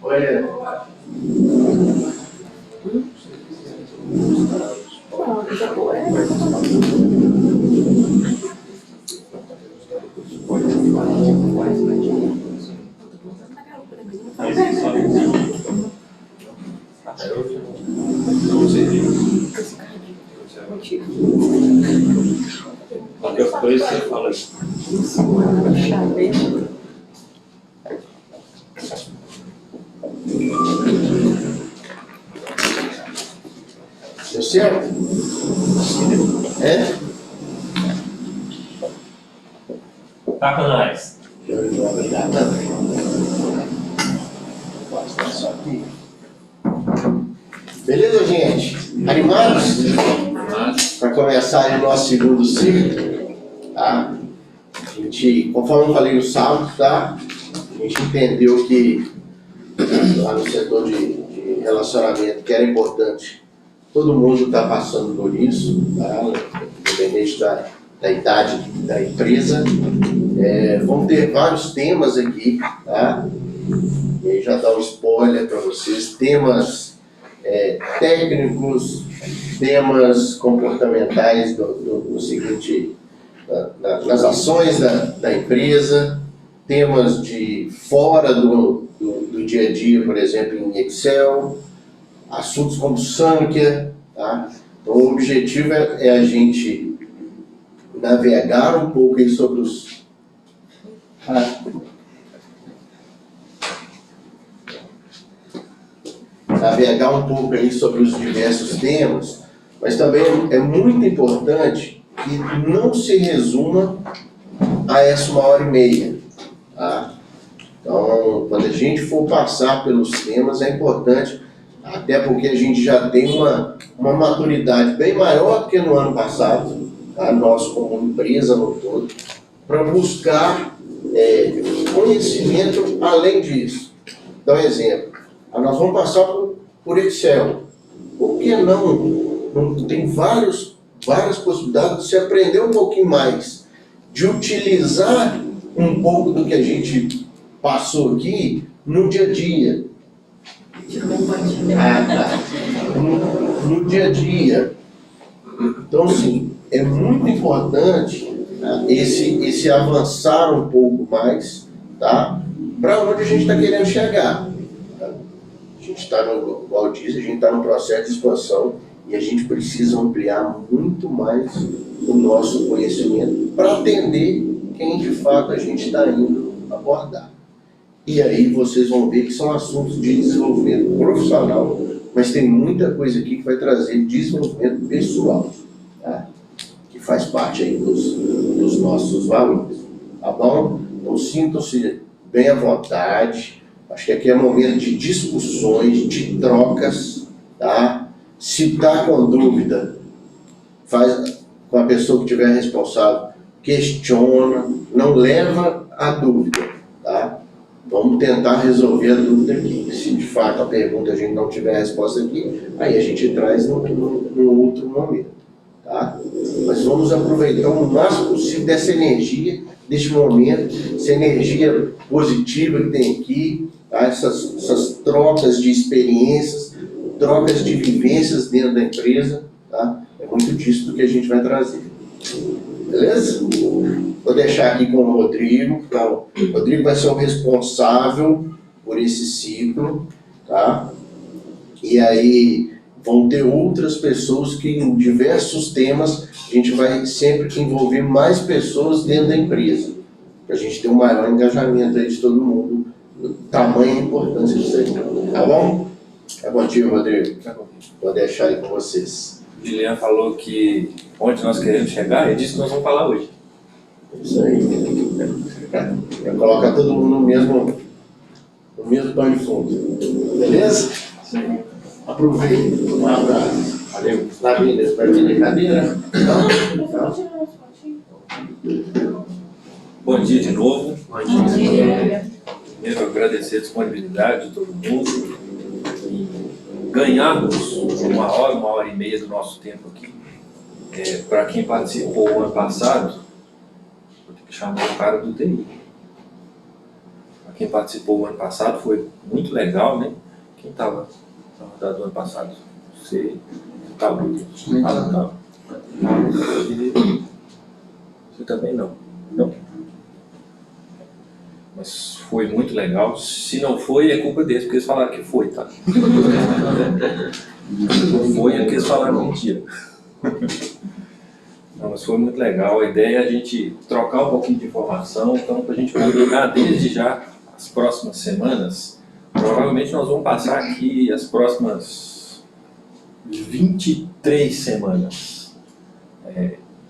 Olha. Qualquer coisa você fala isso. Deu certo? É? Tá com nós. Obrigado. Vou passar só aqui. Beleza, gente? Animados? Para começar aí o nosso segundo ciclo, tá? A gente, conforme eu falei no sábado, tá? A gente entendeu que lá no setor de relacionamento, que era importante, todo mundo está passando por isso, tá? Independente da idade da empresa. Vão ter vários temas aqui, tá? E aí já dá um spoiler para vocês, temas técnicos, temas comportamentais do seguinte, nas ações da empresa, temas de fora do dia a dia, por exemplo, em Excel, assuntos como Samkhya, tá? Então o objetivo é a gente navegar um pouco aí sobre os... navegar um pouco aí sobre os diversos temas, mas também é muito importante que não se resuma a essa 1h30, tá? Então, quando a gente for passar pelos temas, é importante, até porque a gente já tem uma maturidade bem maior do que no ano passado, tá? Nós como empresa no todo, para buscar conhecimento além disso. Então, exemplo, nós vamos passar por Excel. Por que não? Tem várias possibilidades de se aprender um pouquinho mais, de utilizar um pouco do que a gente passou aqui no dia a dia. No dia a dia. Então, assim, é muito importante esse avançar um pouco mais, tá? Para onde a gente está querendo chegar. Tá? A gente está no Valdiz, a gente está no processo de expansão e a gente precisa ampliar muito mais o nosso conhecimento para atender quem de fato a gente está indo abordar. E aí vocês vão ver que são assuntos de desenvolvimento profissional, mas tem muita coisa aqui que vai trazer desenvolvimento pessoal, tá? Que faz parte aí dos nossos valores, tá bom? Então sintam-se bem à vontade, acho que aqui é momento de discussões, de trocas, tá? Se está com dúvida, faz com a pessoa que estiver responsável, questiona, não leva a dúvida, tá? Vamos tentar resolver a dúvida aqui. Se de fato a pergunta a gente não tiver a resposta aqui, aí a gente traz no outro momento, tá? Mas vamos aproveitar o máximo possível dessa energia, deste momento, essa energia positiva que tem aqui, tá? Essas trocas de experiências, trocas de vivências dentro da empresa, tá? É muito disso que a gente vai trazer. Beleza? Vou deixar aqui com o Rodrigo. Então, o Rodrigo vai ser o responsável por esse ciclo, tá? E aí vão ter outras pessoas que em diversos temas a gente vai sempre envolver mais pessoas dentro da empresa, para a gente ter um maior engajamento aí de todo mundo, tamanho e importância disso aí, tá bom? É contigo, Rodrigo. Vou deixar aí com vocês. O Lilian falou que onde nós queremos chegar, é disso que nós vamos falar hoje. Isso aí. Vai colocar todo mundo no mesmo pano de fundo. Beleza? Sim. Aproveite. Um abraço. Valeu. Lavínia, vai vir cadeira? Não? Bom dia de novo. Bom dia. Primeiro, agradecer a disponibilidade de todo mundo e ganharmos 1h30 do nosso tempo aqui. Para quem participou o ano passado, vou ter que chamar o cara do TI. quem participou o ano passado, foi muito legal, né? Quem estava na rodada do ano passado? Você estava? Não. Você também não. Não? Mas foi muito legal. Se não foi, é culpa deles, porque eles falaram que foi, tá? Não foi, é porque eles falaram mentira. Não, mas foi muito legal. A ideia é a gente trocar um pouquinho de informação, então, para a gente combinar desde já as próximas semanas. Provavelmente nós vamos passar aqui as próximas 23 semanas.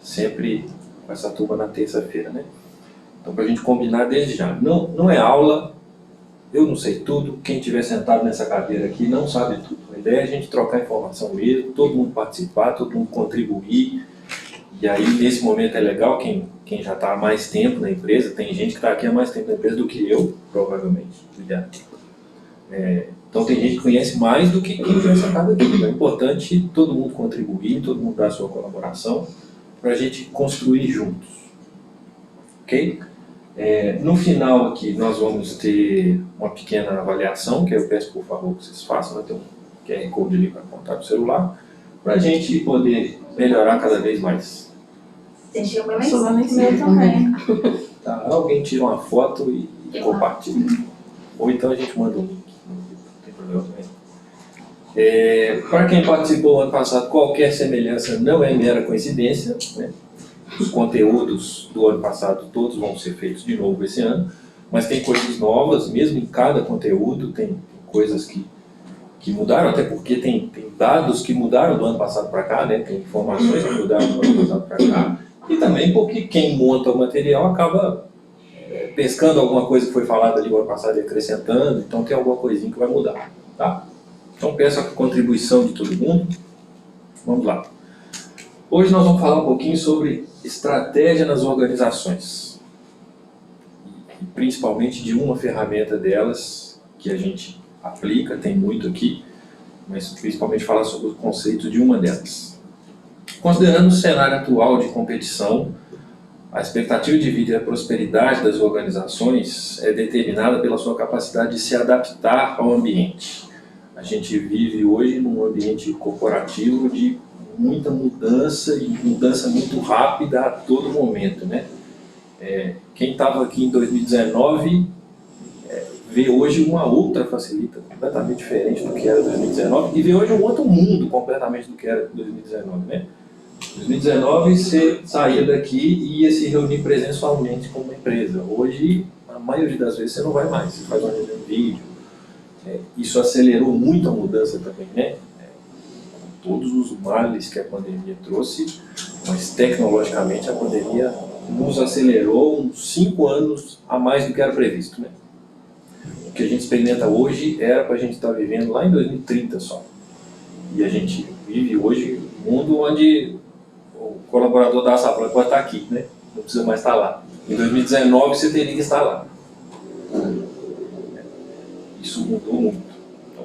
Sempre com essa turma na terça-feira, né? Então, para a gente combinar desde já. Não é aula, eu não sei tudo, quem estiver sentado nessa cadeira aqui não sabe tudo. A ideia é a gente trocar informação mesmo, todo mundo participar, todo mundo contribuir. E aí, nesse momento é legal, quem já está há mais tempo na empresa, tem gente que está aqui há mais tempo na empresa do que eu, provavelmente. Então tem gente que conhece mais do que quem está sentado aqui. Então é importante todo mundo contribuir, todo mundo dar a sua colaboração, para a gente construir juntos. Ok? No final aqui nós vamos ter uma pequena avaliação, que eu peço por favor que vocês façam, vai ter um QR Code ali para apontar para o celular, para a gente poder melhorar cada vez mais. Deixei o meu também. Tá? Alguém tira uma foto e compartilha. Ou então a gente manda um link, não tem problema também. Para quem participou ano passado, qualquer semelhança não é mera coincidência, né? Os conteúdos do ano passado todos vão ser feitos de novo esse ano, mas tem coisas novas, mesmo em cada conteúdo tem coisas que mudaram, até porque tem dados que mudaram do ano passado para cá, né? Tem informações que mudaram do ano passado para cá, e também porque quem monta o material acaba pescando alguma coisa que foi falada ali o ano passado e acrescentando, então tem alguma coisinha que vai mudar, tá? Então peço a contribuição de todo mundo. Vamos lá. Hoje nós vamos falar um pouquinho sobre estratégia nas organizações, e principalmente de uma ferramenta delas que a gente aplica, tem muito aqui, mas principalmente falar sobre o conceito de uma delas. Considerando o cenário atual de competição, a expectativa de vida e a prosperidade das organizações é determinada pela sua capacidade de se adaptar ao ambiente. A gente vive hoje num ambiente corporativo de muita mudança e mudança muito rápida a todo momento, né? Quem estava aqui em 2019 vê hoje uma outra facilita completamente diferente do que era 2019 e vê hoje um outro mundo completamente do que era 2019, né? 2019 você saía daqui e ia se reunir presencialmente com uma empresa. Hoje, a maioria das vezes você não vai mais, você faz uma reunião em vídeo. Isso acelerou muito a mudança também, né? Com todos os males que a pandemia trouxe, mas tecnologicamente a pandemia nos acelerou uns 5 anos a mais do que era previsto, né? O que a gente experimenta hoje era para a gente estar vivendo lá em 2030 só. E a gente vive hoje um mundo onde o colaborador da Saplan pode estar aqui, né? Não precisa mais estar lá. Em 2019 você teria que estar lá. Isso mudou muito. Então,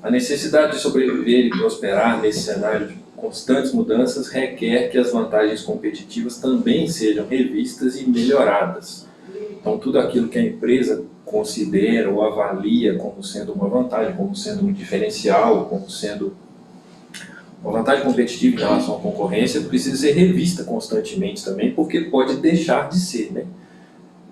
a necessidade de sobreviver e prosperar nesse cenário de constantes mudanças requer que as vantagens competitivas também sejam revistas e melhoradas. Então, tudo aquilo que a empresa considera ou avalia como sendo uma vantagem, como sendo um diferencial, como sendo uma vantagem competitiva em relação à concorrência, precisa ser revista constantemente também, porque pode deixar de ser, né?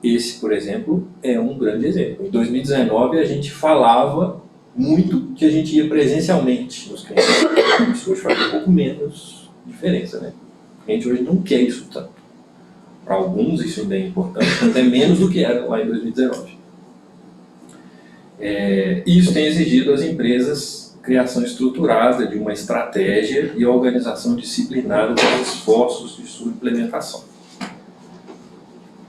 Esse, por exemplo, é um grande exemplo. Em 2019, a gente falava muito que a gente ia presencialmente nos clientes. Isso hoje faz um pouco menos diferença, né? O cliente hoje não quer isso tanto. Para alguns isso ainda é importante, mas é menos do que era lá em 2019. Isso tem exigido às empresas criação estruturada de uma estratégia e organização disciplinada dos esforços de sua implementação.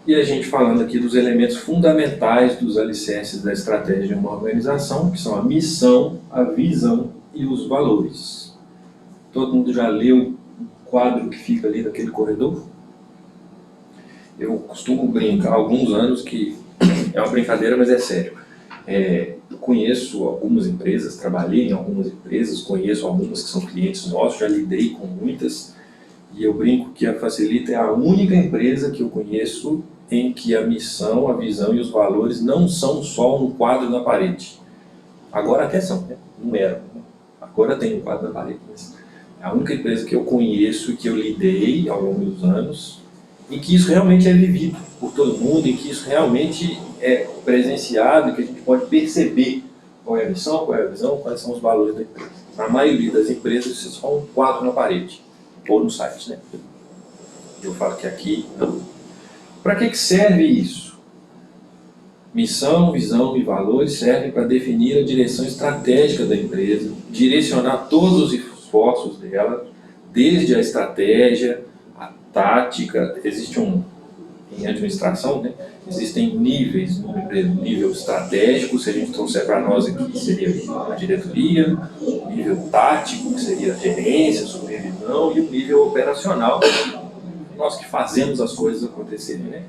E a gente falando aqui dos elementos fundamentais dos alicerces da estratégia de uma organização, que são a missão, a visão e os valores. Todo mundo já leu o quadro que fica ali naquele corredor? Eu costumo brincar há alguns anos que é uma brincadeira, mas é sério. Conheço algumas empresas, trabalhei em algumas empresas, conheço algumas que são clientes nossos, já lidei com muitas, e eu brinco que a Facilita é a única empresa que eu conheço em que a missão, a visão e os valores não são só um quadro na parede. Agora até são, né? Não era. Agora tem um quadro na parede, mas é a única empresa que eu conheço, que eu lidei ao longo dos anos, em que isso realmente é vivido por todo mundo, em que isso realmente é presenciado, que a gente pode perceber qual é a missão, qual é a visão, quais são os valores da empresa. Na maioria das empresas, isso é só um quadro na parede, ou no site, né? Eu falo que aqui não. Para que serve isso? Missão, visão e valores servem para definir a direção estratégica da empresa, direcionar todos os esforços dela, desde a estratégia, a tática. Existe em administração, né? Existem níveis numa empresa. Nível estratégico, se a gente trouxer para nós aqui, seria a diretoria, nível tático, que seria a gerência, supervisão, e o nível operacional, nós que fazemos as coisas acontecerem, né?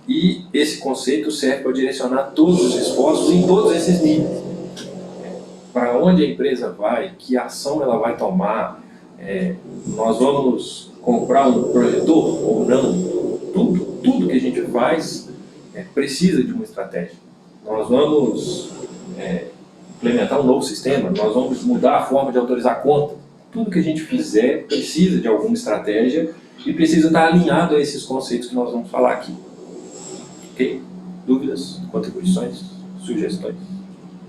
E esse conceito serve para direcionar todos os esforços em todos esses níveis. Para onde a empresa vai, que ação ela vai tomar, nós vamos comprar um projetor ou não, tudo que a gente faz precisa de uma estratégia. Nós vamos implementar um novo sistema, nós vamos mudar a forma de autorizar a conta. Tudo que a gente fizer precisa de alguma estratégia e precisa estar alinhado a esses conceitos que nós vamos falar aqui. Ok? Dúvidas, contribuições, sugestões,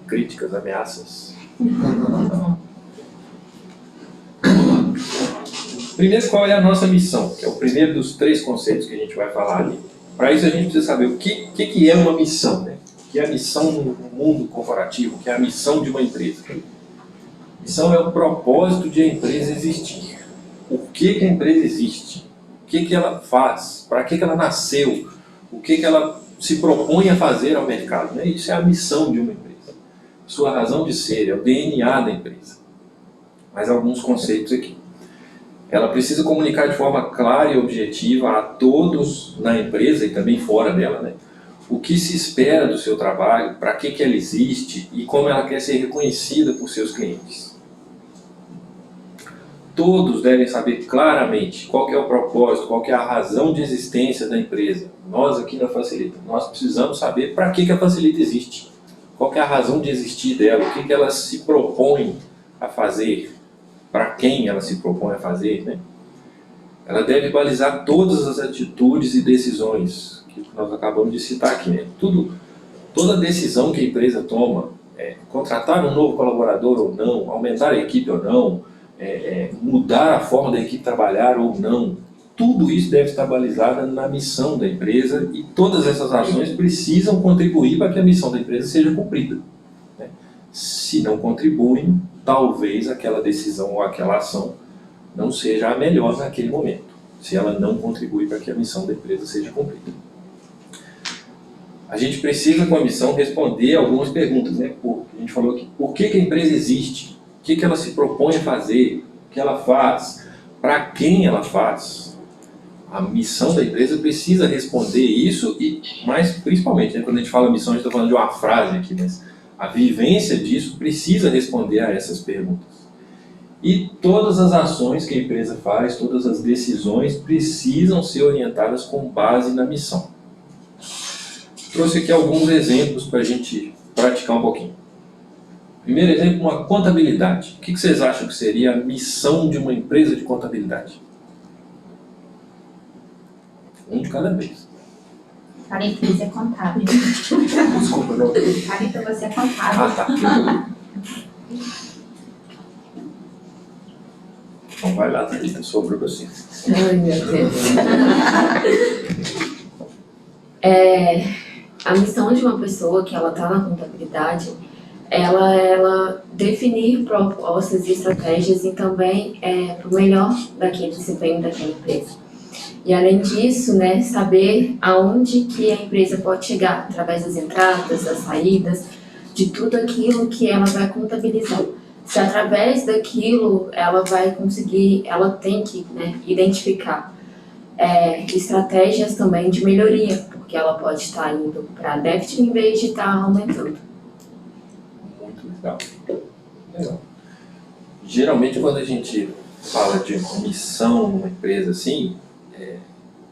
críticas, ameaças? Primeiro, qual é a nossa missão? Que é o primeiro dos 3 conceitos que a gente vai falar ali. Para isso, a gente precisa saber o que é uma missão, né? O que é a missão no mundo corporativo, o que é a missão de uma empresa. Missão é o propósito de a empresa existir. O que a empresa existe? O que ela faz? Para que ela nasceu? O que ela se propõe a fazer ao mercado, né? Isso é a missão de uma empresa. Sua razão de ser, é o DNA da empresa. Mais alguns conceitos aqui. Ela precisa comunicar de forma clara e objetiva a todos na empresa e também fora dela, né? O que se espera do seu trabalho, para que ela existe e como ela quer ser reconhecida por seus clientes. Todos devem saber claramente qual que é o propósito, qual que é a razão de existência da empresa. Nós aqui na Facilita, nós precisamos saber para que a Facilita existe. Qual que é a razão de existir dela, o que ela se propõe a fazer, para quem ela se propõe a fazer, né? Ela deve balizar todas as atitudes e decisões que nós acabamos de citar aqui, né? Toda decisão que a empresa toma, contratar um novo colaborador ou não, aumentar a equipe ou não, mudar a forma da equipe trabalhar ou não, tudo isso deve estar balizado na missão da empresa e todas essas ações precisam contribuir para que a missão da empresa seja cumprida, né? Se não contribuem, talvez aquela decisão ou aquela ação não seja a melhor naquele momento, se ela não contribui para que a missão da empresa seja cumprida. A gente precisa, com a missão, responder algumas perguntas, né? A gente falou aqui, por que a empresa existe? O que ela se propõe a fazer? O que ela faz? Para quem ela faz? A missão da empresa precisa responder isso e, mais principalmente, né, quando a gente fala missão, a gente está falando de uma frase aqui, mas a vivência disso precisa responder a essas perguntas. E todas as ações que a empresa faz, todas as decisões precisam ser orientadas com base na missão. Trouxe aqui alguns exemplos para a gente praticar um pouquinho. Primeiro exemplo, uma contabilidade. O que vocês acham que seria a missão de uma empresa de contabilidade? Um de cada vez. Carita, você é contábil. Desculpa, não. Carita, você é contábil. Ah, tá. Então vai lá, Thalita, sobrou você. Ai, meu Deus. A missão de uma pessoa que ela está na contabilidade, ela definir propostas e estratégias e também para o melhor daquele desempenho daquela empresa. E além disso, né, saber aonde que a empresa pode chegar através das entradas, das saídas, de tudo aquilo que ela vai contabilizar. Se através daquilo ela vai conseguir, ela tem que, né, identificar estratégias também de melhoria, porque ela pode estar indo para déficit em vez de estar aumentando. Muito legal. Geralmente quando a gente fala de missão numa empresa assim,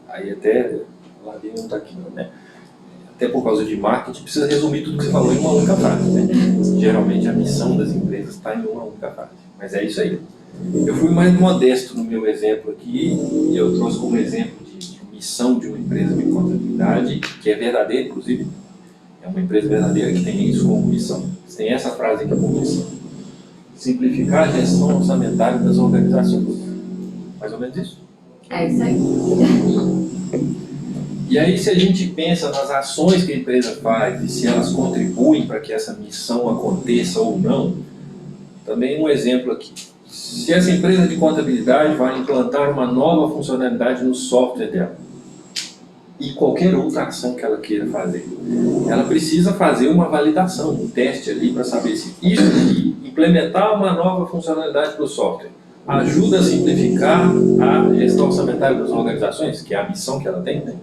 aí até lá dele não está aqui, né? Até por causa de marketing, precisa resumir tudo que você falou em uma única frase, né? Geralmente a missão das empresas está em uma única frase, mas é isso aí. Eu fui mais modesto no meu exemplo aqui, e eu trouxe como exemplo de missão de uma empresa de contabilidade, que é verdadeira, inclusive. É uma empresa verdadeira que tem isso como missão. Tem essa frase aqui como missão: simplificar a gestão orçamentária das organizações. Mais ou menos isso. É isso aí. E aí, se a gente pensa nas ações que a empresa faz e se elas contribuem para que essa missão aconteça ou não, também um exemplo aqui. Se essa empresa de contabilidade vai implantar uma nova funcionalidade no software dela, e qualquer outra ação que ela queira fazer, ela precisa fazer uma validação, um teste ali para saber se isso aqui, implementar uma nova funcionalidade para o software, ajuda a simplificar a gestão orçamentária das organizações, que é a missão que ela tem, né?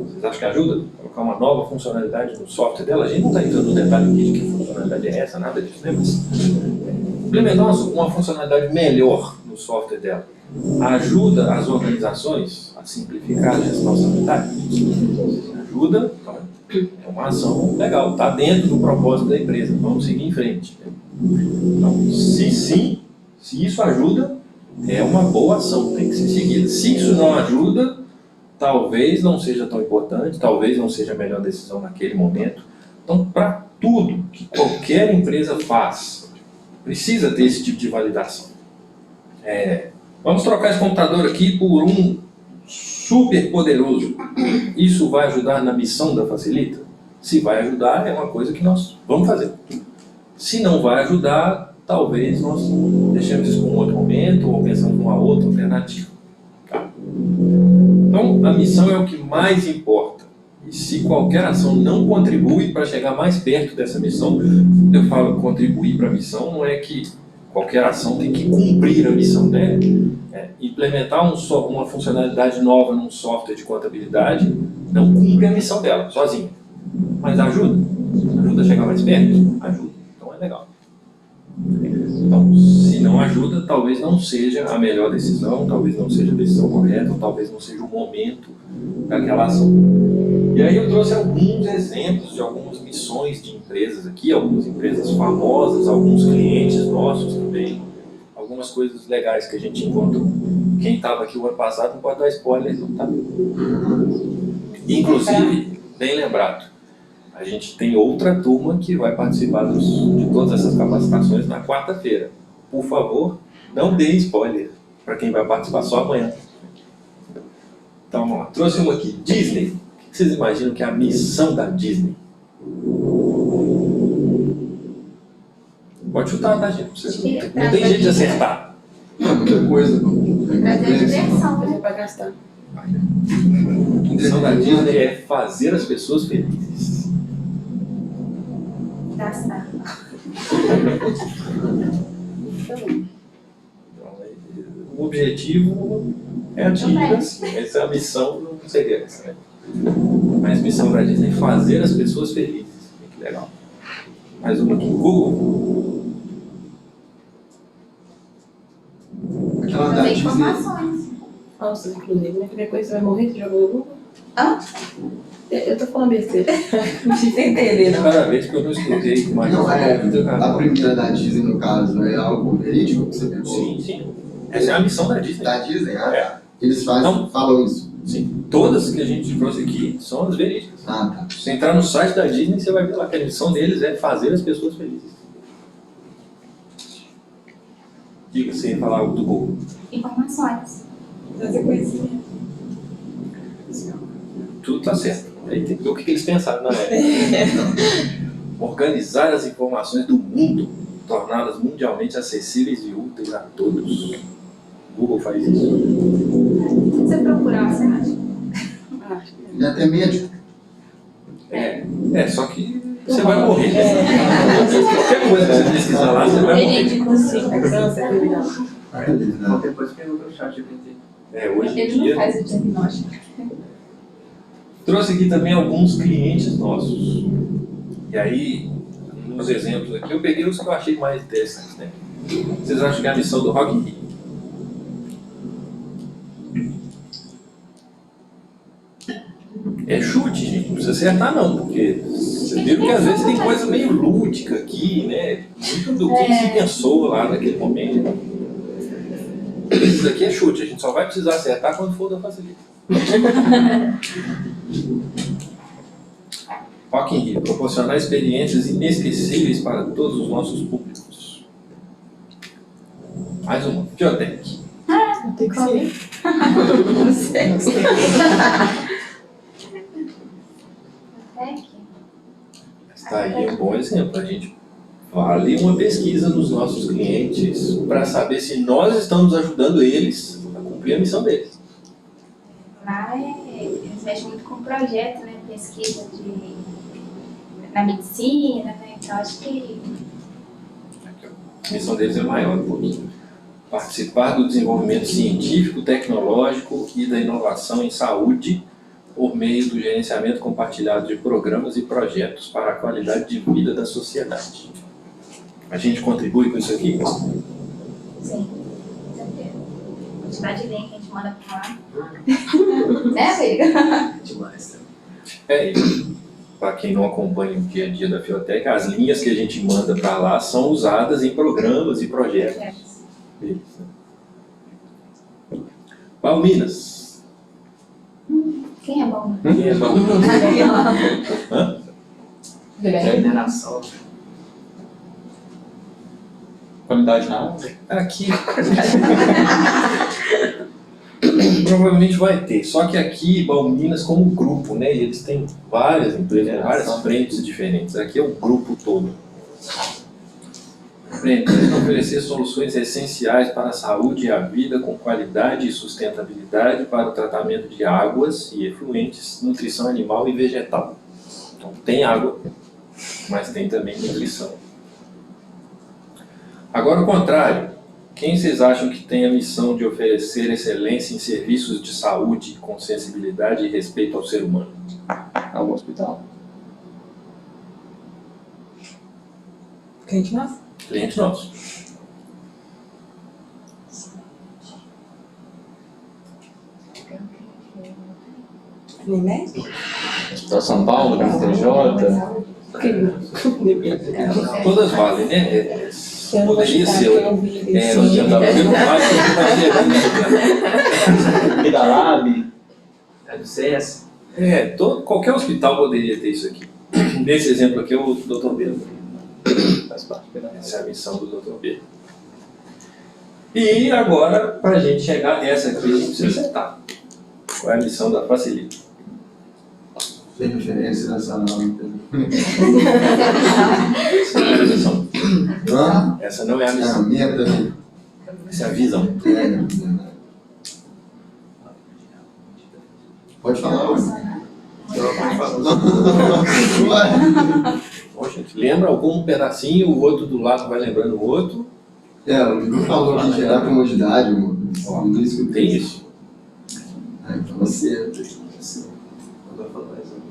Vocês acham que ajuda? Colocar uma nova funcionalidade no software dela? A gente não está entrando no detalhe aqui de que funcionalidade é essa, nada disso, né? Mas implementar uma funcionalidade melhor no software dela ajuda as organizações a simplificar a gestão orçamentária? Ajuda, então, é uma ação legal, está dentro do propósito da empresa, vamos seguir em frente. Então, se sim, se isso ajuda, é uma boa ação, tem que ser seguida. Se isso não ajuda, talvez não seja tão importante, talvez não seja a melhor decisão naquele momento. Então, para tudo que qualquer empresa faz, precisa ter esse tipo de validação. Vamos trocar esse computador aqui por um super poderoso. Isso vai ajudar na missão da Facilita? Se vai ajudar, é uma coisa que nós vamos fazer. Se não vai ajudar, talvez nós deixemos isso para um outro momento ou pensamos numa outra alternativa. Tá? Então, a missão é o que mais importa. E se qualquer ação não contribui para chegar mais perto dessa missão, eu falo contribuir para a missão, não é que qualquer ação tem que cumprir a missão, né? Implementar uma funcionalidade nova num software de contabilidade não cumpre a missão dela, sozinha. Mas ajuda. Ajuda a chegar mais perto? Ajuda. Então é legal. Então, se não ajuda, talvez não seja a melhor decisão, talvez não seja a decisão correta, ou talvez não seja o momento daquela ação. E aí eu trouxe alguns exemplos de algumas missões de empresas aqui, algumas empresas famosas, alguns clientes nossos também, algumas coisas legais que a gente encontrou. Quem estava aqui o ano passado não pode dar spoiler, não, tá? Inclusive, bem lembrado, a gente tem outra turma que vai participar de todas essas capacitações na quarta-feira. Por favor, não dê spoiler para quem vai participar só amanhã. Então, vamos lá. Trouxe uma aqui. Disney. O que vocês imaginam que é a missão da Disney? Pode chutar, tá, gente? Não tem jeito de acertar. Muita coisa. Trazer diversão, né? Para gastar. A missão da Disney é fazer as pessoas felizes. Gastar. Então, o objetivo é atingido assim. Essa é a missão, não seria essa, né? Mas a missão da Disney é fazer as pessoas felizes. Que legal. Mais uma aqui. Google. Aquela da Trazer Disney. informações. Nossa, inclusive, né? Qualquer coisa você vai morrer, você jogou no Google? Hã? Eu tô falando besteira. Não sei entender, não. Cada vez que eu não escutei mais Não, a primeira da Disney, no caso, é algo verídico que você pegou? Sim, sim. Essa é a missão da Disney. Da Disney? Ah, É. tá. Eles fazem, Não. falam isso. Sim. Todas que a gente trouxe aqui são as verídicas. Ah, tá. Se você entrar no site da Disney, você vai ver lá que a missão deles é fazer as pessoas felizes. Diga, você ia falar algo do Google. Informações. Trazer conhecimento. Tudo tá certo. Aí tem que ver o que eles pensaram na época. Organizar as informações do mundo, torná-las mundialmente acessíveis e úteis a todos. O Google faz isso. Se você procurar, você acha? E até médico. Só que você vai morrer. Né? Qualquer coisa que você pesquisar lá, você vai morrer. Verídico, sim. É câncer, criminal. Qualquer coisa pergunta no chat GPT. Hoje em Ele não dia. faz o diagnóstico. Trouxe aqui também alguns clientes nossos. E aí, nos exemplos aqui, eu peguei os que eu achei mais interessantes. Né? Vocês acham que é a missão do Rock in Rio? É chute, gente, não precisa acertar não, porque vocês viram que às vezes tem coisa meio lúdica aqui, né? Muito do que se pensou lá naquele momento. Isso daqui é chute, a gente só vai precisar acertar quando for da facilita. Rock in Rio, proporcionar experiências inesquecíveis para todos os nossos públicos. Mais uma, Fiotec. Tem que ser. Não sei. Está aí um bom exemplo. A gente vale uma pesquisa nos nossos clientes para saber se nós estamos ajudando eles a cumprir a missão deles. Lá eles mexem muito com projeto, né? Pesquisa na medicina, né? Então acho que A missão deles é maior um pouquinho. Participar do desenvolvimento científico, tecnológico e da inovação em saúde por meio do gerenciamento compartilhado de programas e projetos para a qualidade de vida da sociedade. A gente contribui com isso aqui? sim, com certeza. Quantidade de link que a gente manda pra lá. Né, amiga? Demais, né? É, para quem não acompanha o dia a dia da Fiotec, as linhas que a gente manda para lá são usadas em programas e projetos deles, né? Palminas. Quem é bom? Quem é bom? Hã? Regeneração. Qualidade na aula? Aqui. Provavelmente vai ter, só que aqui, Balminas como grupo, né? E eles têm várias empresas, várias frentes diferentes. Aqui é o grupo todo. Pretende oferecer soluções essenciais para a saúde e a vida com qualidade e sustentabilidade para o tratamento de águas e efluentes, nutrição animal e vegetal. Então tem água, mas tem também nutrição. Agora o contrário. Quem vocês acham que tem a missão de oferecer excelência em serviços de saúde com sensibilidade e respeito ao ser humano? Algum hospital. Cliente nosso? Cliente nosso. Unimed? Hospital São Paulo, MTJ. Todas valem, né? Eu não vou Poderia chutar, ser. que eu vi É, não adianta, porque não vale, porque Midalab. É do CS? qualquer hospital poderia ter isso aqui. Nesse exemplo aqui é o Dr. Pedro. Faz parte. Essa é a missão do Dr. Pedro. E agora, para a gente chegar nessa aqui, a gente precisa acertar. Qual é a missão da Facilita? Tem referência nessa aula. Essa não é a missão. Hã? Essa não é a É a missão. minha também. Essa é a visão. Pode falar, ué. Bom, gente, lembra algum pedacinho, o outro do lado vai lembrando o outro. O livro falou que gerar comodidade, amor. Não escutei Tem isso. Ah, então você. Agora falou mais um.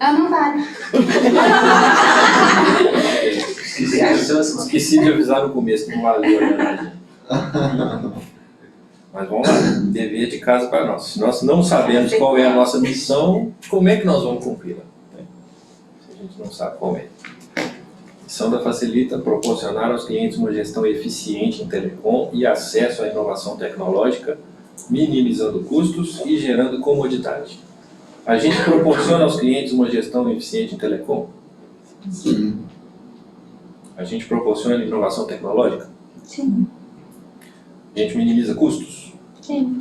Ah, não vale. Esqueci de avisar no começo, que não valeu a verdade. Mas vamos lá, dever de casa para nós. Se nós não sabemos qual é a nossa missão, como é que nós vamos cumpri-la? Né? Se a gente não sabe qual é. A missão da Facilita é proporcionar aos clientes uma gestão eficiente em telecom e acesso à inovação tecnológica, minimizando custos e gerando comodidade. A gente proporciona aos clientes uma gestão eficiente em telecom? Sim. A gente proporciona inovação tecnológica? Sim. A gente minimiza custos? Sim.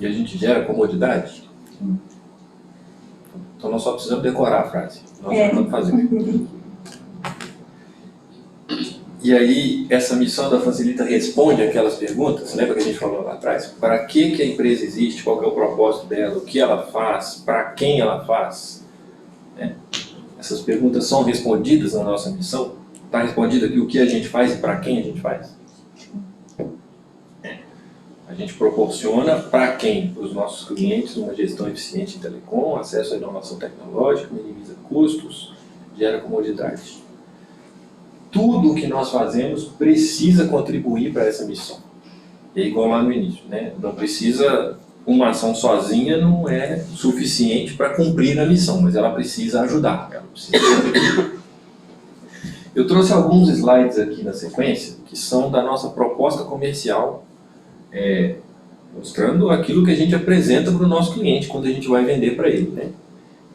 E a gente gera comodidade? Então nós só precisamos decorar a frase. Nós já vamos fazer. E aí, essa missão da Facilita responde aquelas perguntas, lembra que a gente falou lá atrás? Para que a empresa existe, qual que é o propósito dela, o que ela faz, para quem ela faz? Né? Essas perguntas são respondidas na nossa missão? Está respondido aqui o que a gente faz e para quem a gente faz? A gente proporciona para quem? Para os nossos clientes uma gestão eficiente em telecom, acesso à inovação tecnológica, minimiza custos, gera comodidade. Tudo o que nós fazemos precisa contribuir para essa missão. é igual lá no início, né? Não precisa, uma ação sozinha não é suficiente para cumprir a missão, mas ela precisa ajudar. Ela precisa contribuir. Eu trouxe alguns slides aqui na sequência, que são da nossa proposta comercial, mostrando aquilo que a gente apresenta para o nosso cliente quando a gente vai vender para ele, né?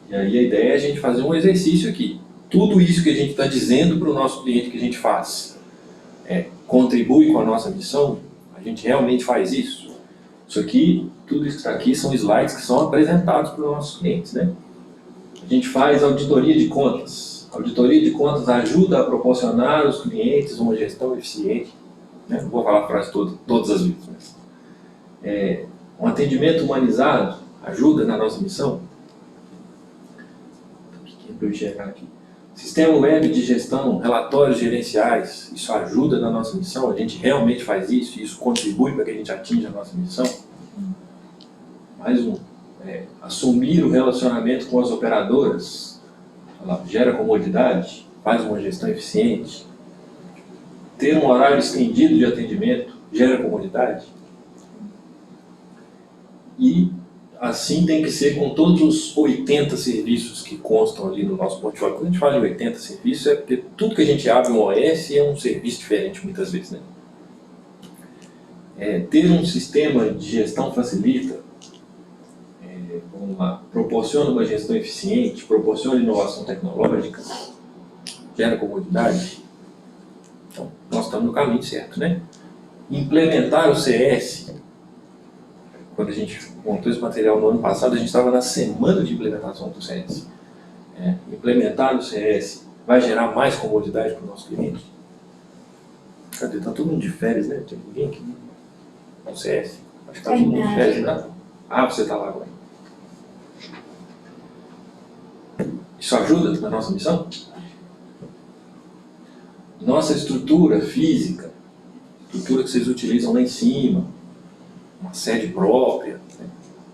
E aí a ideia é a gente fazer um exercício aqui. Tudo isso que a gente está dizendo para o nosso cliente que a gente faz, contribui com a nossa missão? A gente realmente faz isso? Isso aqui, tudo isso que está aqui são slides que são apresentados para os nossos clientes, né? A gente faz auditoria de contas. A auditoria de contas ajuda a proporcionar aos clientes uma gestão eficiente, né? Não vou falar a frase todas as vezes, mas um atendimento humanizado ajuda na nossa missão? Tá pequeno para eu enxergar aqui. Sistema web de gestão, relatórios gerenciais, isso ajuda na nossa missão? A gente realmente faz isso? Isso contribui para que a gente atinja a nossa missão? Mais um. Assumir o relacionamento com as operadoras, gera comodidade, faz uma gestão eficiente. Ter um horário estendido de atendimento, gera comodidade. E assim tem que ser com todos os 80 serviços que constam ali no nosso portfólio. Quando a gente fala em 80 serviços, é porque tudo que a gente abre um OS é um serviço diferente muitas vezes, né? Ter um sistema de gestão facilita, vamos lá, proporciona uma gestão eficiente, proporciona inovação tecnológica, gera comodidade. Então, nós estamos no caminho certo, né? Implementar o CS. Quando a gente montou esse material no ano passado, a gente estava na semana de implementação do CS. Implementar o CS vai gerar mais comodidade para o nosso cliente? Cadê? Está todo mundo de férias, né? Tem ninguém aqui no CS. Acho que está todo mundo de férias, né? Ah, você está lá agora. Isso ajuda na nossa missão? Nossa estrutura física, estrutura que vocês utilizam lá em cima, uma sede própria, né?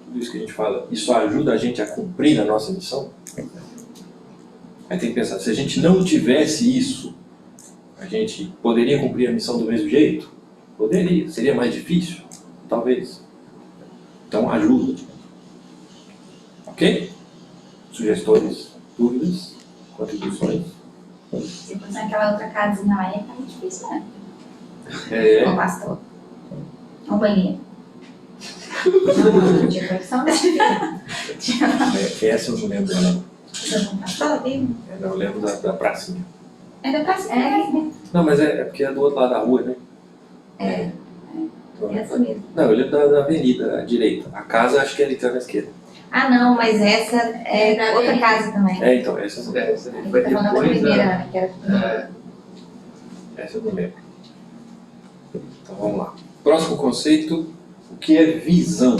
Tudo isso que a gente fala, isso ajuda a gente a cumprir a nossa missão? Aí tem que pensar, se a gente não tivesse isso, a gente poderia cumprir a missão do mesmo jeito? Poderia. Seria mais difícil? Talvez. Então ajuda. Ok? Sugestões, dúvidas, contribuições? Se fosse naquela outra casinha lá, ia ficar muito difícil, né? O pastor. O banheiro. Não tinha condição, né? Essa eu não lembro dela. Você não pastor, viu? Eu lembro da pracinha. É da pracinha. Não, mas é porque é do outro lado da rua, né? É essa mesmo. Não, eu lembro da avenida, à direita. A casa acho que é ali na esquerda. Ah, não, mas essa é da outra casa também. Então, essa eu não lembro. Essa Ele foi tá falando da depois primeira, que era Essa eu não lembro. Então vamos lá. Próximo conceito, o que é visão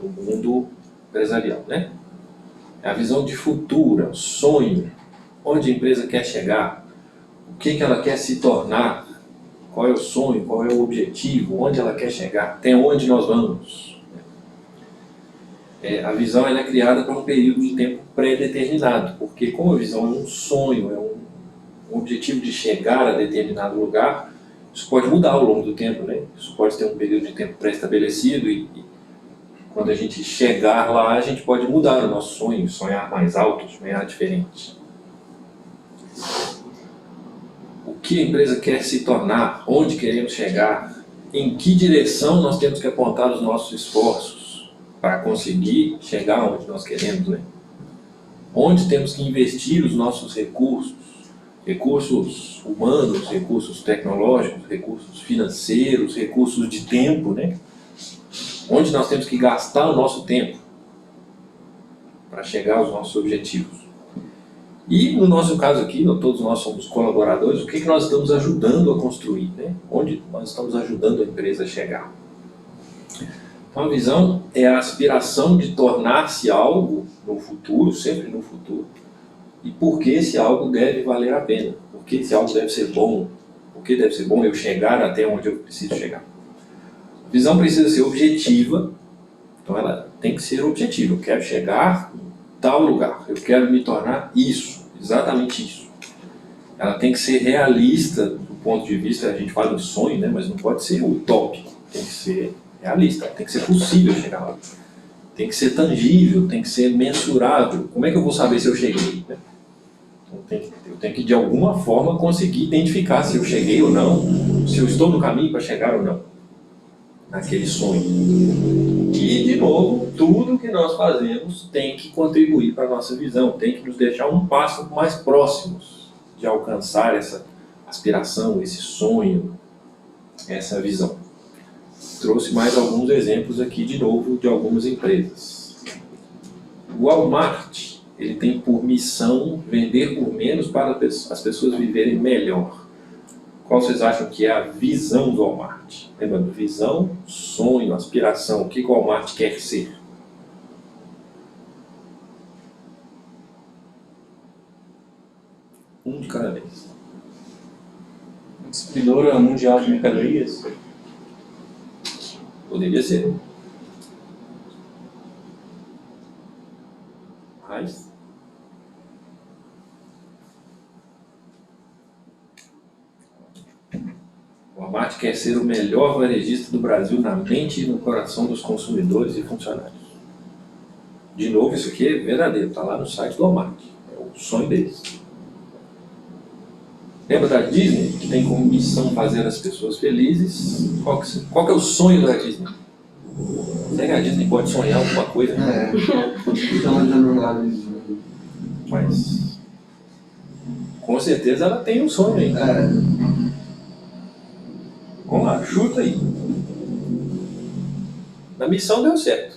no mundo empresarial, né? É a visão de futuro, sonho, onde a empresa quer chegar, o que ela quer se tornar, qual é o sonho, qual é o objetivo, onde ela quer chegar, até onde nós vamos. A visão ela é criada para um período de tempo pré-determinado, porque como a visão é um sonho, é um objetivo de chegar a determinado lugar, isso pode mudar ao longo do tempo, né? Isso pode ter um período de tempo pré-estabelecido e quando a gente chegar lá, a gente pode mudar o nosso sonho, sonhar mais alto, sonhar diferente. O que a empresa quer se tornar, onde queremos chegar, em que direção nós temos que apontar os nossos esforços para conseguir chegar onde nós queremos, né? Onde temos que investir os nossos recursos, recursos humanos, recursos tecnológicos, recursos financeiros, recursos de tempo, né? Onde nós temos que gastar o nosso tempo para chegar aos nossos objetivos. E no nosso caso aqui, todos nós somos colaboradores, o que nós estamos ajudando a construir, né? Onde nós estamos ajudando a empresa a chegar. Então a visão é a aspiração de tornar-se algo no futuro, sempre no futuro. E por que esse algo deve valer a pena? Por que esse algo deve ser bom? Por que deve ser bom eu chegar até onde eu preciso chegar? A visão precisa ser objetiva, então ela tem que ser objetiva. Eu quero chegar em tal lugar, eu quero me tornar isso, exatamente isso. Ela tem que ser realista do ponto de vista, a gente fala de sonho, né? Mas não pode ser utópico. tem que ser realista, tem que ser possível chegar lá. Tem que ser tangível, tem que ser mensurável. Como é que eu vou saber se eu cheguei, né? Eu tenho que, de alguma forma, conseguir identificar se eu cheguei ou não, se eu estou no caminho para chegar ou não, naquele sonho. E, de novo, tudo que nós fazemos tem que contribuir para a nossa visão, tem que nos deixar um passo mais próximos de alcançar essa aspiração, esse sonho, essa visão. Trouxe mais alguns exemplos aqui, de novo, de algumas empresas. O Walmart, ele tem por missão vender por menos para as pessoas viverem melhor. Qual vocês acham que é a visão do Walmart? Lembrando, visão, sonho, aspiração. O que o Walmart quer ser? Um de cada vez. Distribuidora mundial de mercadorias. Poderia ser. Mas... o Walmart quer ser o melhor varejista do Brasil na mente e no coração dos consumidores e funcionários. De novo, isso aqui é verdadeiro, está lá no site do Walmart. É o sonho deles. Lembra da Disney, que tem como missão fazer as pessoas felizes? Qual que é o sonho da Disney? Será que a Disney pode sonhar alguma coisa? Então, já não lá isso. Mas, com certeza, ela tem um sonho ainda. Vamos lá, chuta aí. Na missão deu certo.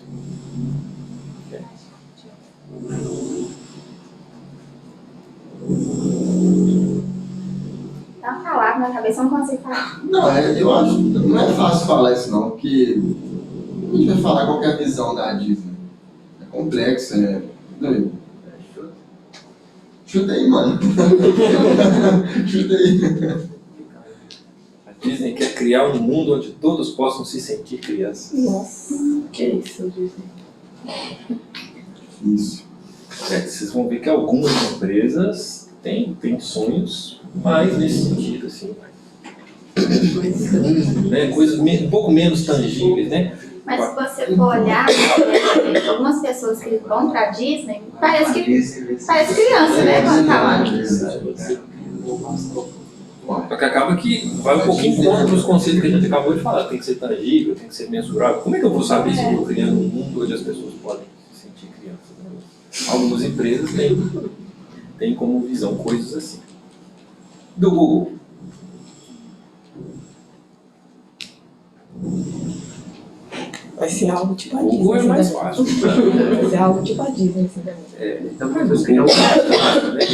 Dá uma palavra na cabeça, eu não consigo falar. Não, eu acho que não é fácil falar isso não, porque a gente vai falar qual que é a visão da Disney. É complexo, é doido. Chuta aí, mano. Chuta aí. A Disney quer criar um mundo onde todos possam se sentir crianças. Nossa, que isso, Disney. Isso. Vocês vão ver que algumas empresas têm sonhos mais nesse sentido, assim, né? Coisas um pouco menos tangíveis, né? Mas se você for olhar, algumas pessoas que vão pra Disney, parece criança, né? Quando tá lá. Só que acaba que vai um pouquinho contra os conceitos que a gente acabou de falar. Tem que ser tangível, tem que ser mensurável. Como é que eu vou saber se eu estou criando um mundo onde as pessoas podem se sentir crianças, né? Algumas empresas têm como visão coisas assim. Do Google. Vai ser algo tipo a O Disney. Google é mais assim, fácil. também. Vai ser algo tipo a Disney, assim, também. Então, mas eu queria né?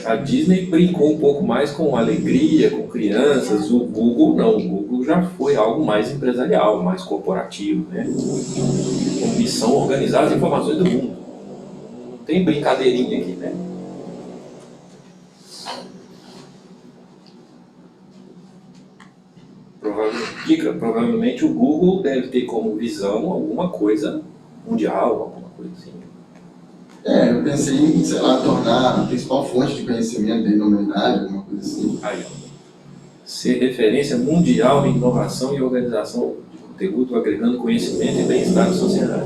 A Disney brincou um pouco mais com alegria, com crianças. O Google não. O Google já foi algo mais empresarial, mais corporativo, né? Com missão organizar as informações do mundo. Não tem brincadeirinha aqui, né? Provavelmente o Google deve ter como visão alguma coisa mundial, alguma coisa assim. Eu pensei em, sei lá, tornar a principal fonte de conhecimento da humanidade, alguma coisa assim. Aí, ó. Ser referência mundial em inovação e organização de conteúdo, agregando conhecimento e bem-estar na sociedade.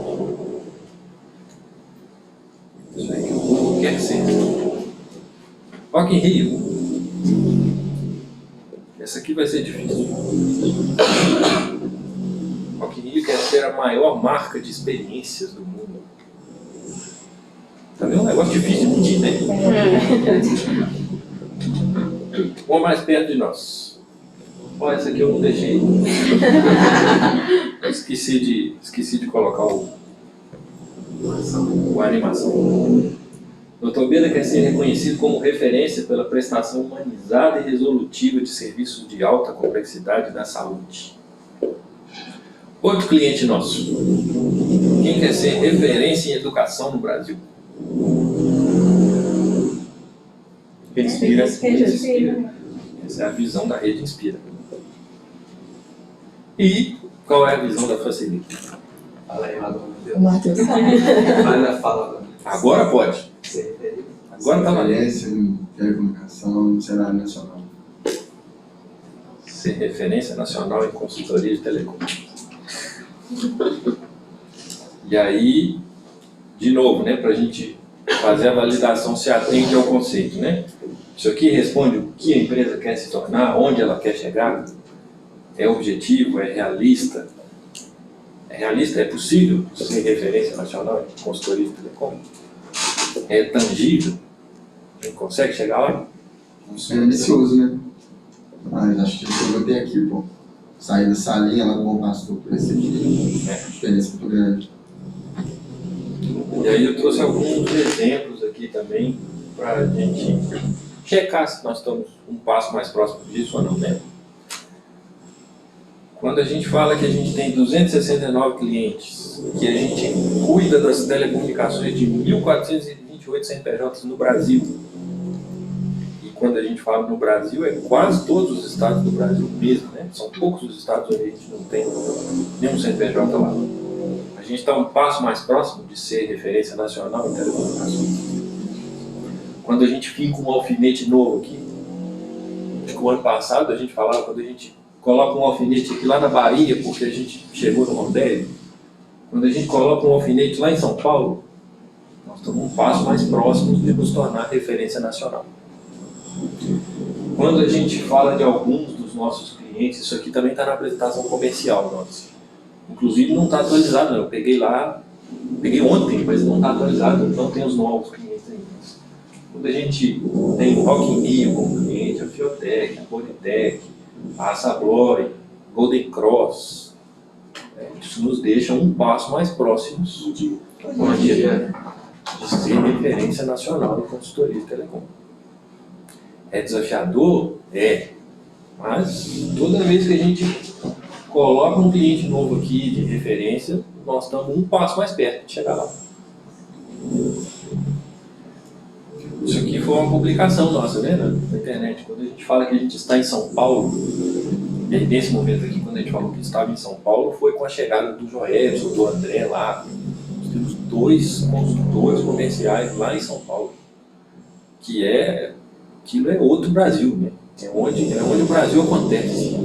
Isso aí que o Google quer ser. Rock in Rio. Essa aqui vai ser difícil. Rock in Rio quer ser a maior marca de experiências do mundo. Também é um negócio difícil de medir, né? Uma mais perto de nós. Olha, essa aqui eu não deixei. Esqueci de colocar a animação. Dr. Beda quer ser reconhecido como referência pela prestação humanizada e resolutiva de serviços de alta complexidade na saúde. Outro cliente nosso. Quem quer ser referência em educação no Brasil? Rede Inspira. Essa é a visão da Rede Inspira. E qual é a visão da Facilita? Fala aí, O Matheus sabe. fala. Agora pode. Agora está valendo. Referência em telecomunicação no cenário nacional. ser referência nacional em consultoria de telecom. E aí, de novo, né, para a gente fazer a validação se atende ao conceito, né? Isso aqui responde o que a empresa quer se tornar, onde ela quer chegar, é objetivo, é realista. É realista, é possível ser referência nacional em consultoria de telecom? É tangível? A gente consegue chegar lá? É ambicioso, né? Mas acho que eu botei aqui, pô. Sair dessa linha lá do Bom Pastor por esse aqui. Diferença muito grande. E aí eu trouxe alguns exemplos aqui também para a gente checar se nós estamos um passo mais próximo disso ou não, né? Quando a gente fala que a gente tem 269 clientes, que a gente cuida das telecomunicações de 1.428 CNPJs no Brasil, e quando a gente fala no Brasil, é quase todos os estados do Brasil mesmo, né? São poucos os estados onde a gente não tem nenhum CNPJ lá. A gente está um passo mais próximo de ser referência nacional em telecomunicações. Quando a gente finca um alfinete novo aqui, acho que o ano passado a gente falava, quando a gente coloca um alfinete aqui lá na Bahia, porque a gente chegou no Rondério, quando a gente coloca um alfinete lá em São Paulo, nós estamos um passo mais próximo de nos tornar referência nacional. Quando a gente fala de alguns dos nossos clientes, isso aqui também está na apresentação comercial nossa. Inclusive não está atualizado, não. Eu peguei lá, peguei ontem, mas não está atualizado, não tem os novos clientes ainda. Quando a gente tem o Rock in Rio como cliente, a Fiotec, a Politec, a Sabloy, Golden Cross, isso nos deixa um passo mais próximos de ser referência nacional em consultoria de telecom. É desafiador? É. Mas toda vez que a gente coloca um cliente novo aqui de referência, nós estamos um passo mais perto de chegar lá. Isso aqui foi uma publicação nossa, né, na internet. Quando a gente fala que a gente está em São Paulo, e aí nesse momento aqui, quando a gente falou que estava em São Paulo, foi com a chegada do Joelson, do André lá. Nós temos 2 consultores comerciais lá em São Paulo, aquilo é outro Brasil, né? É onde o Brasil acontece.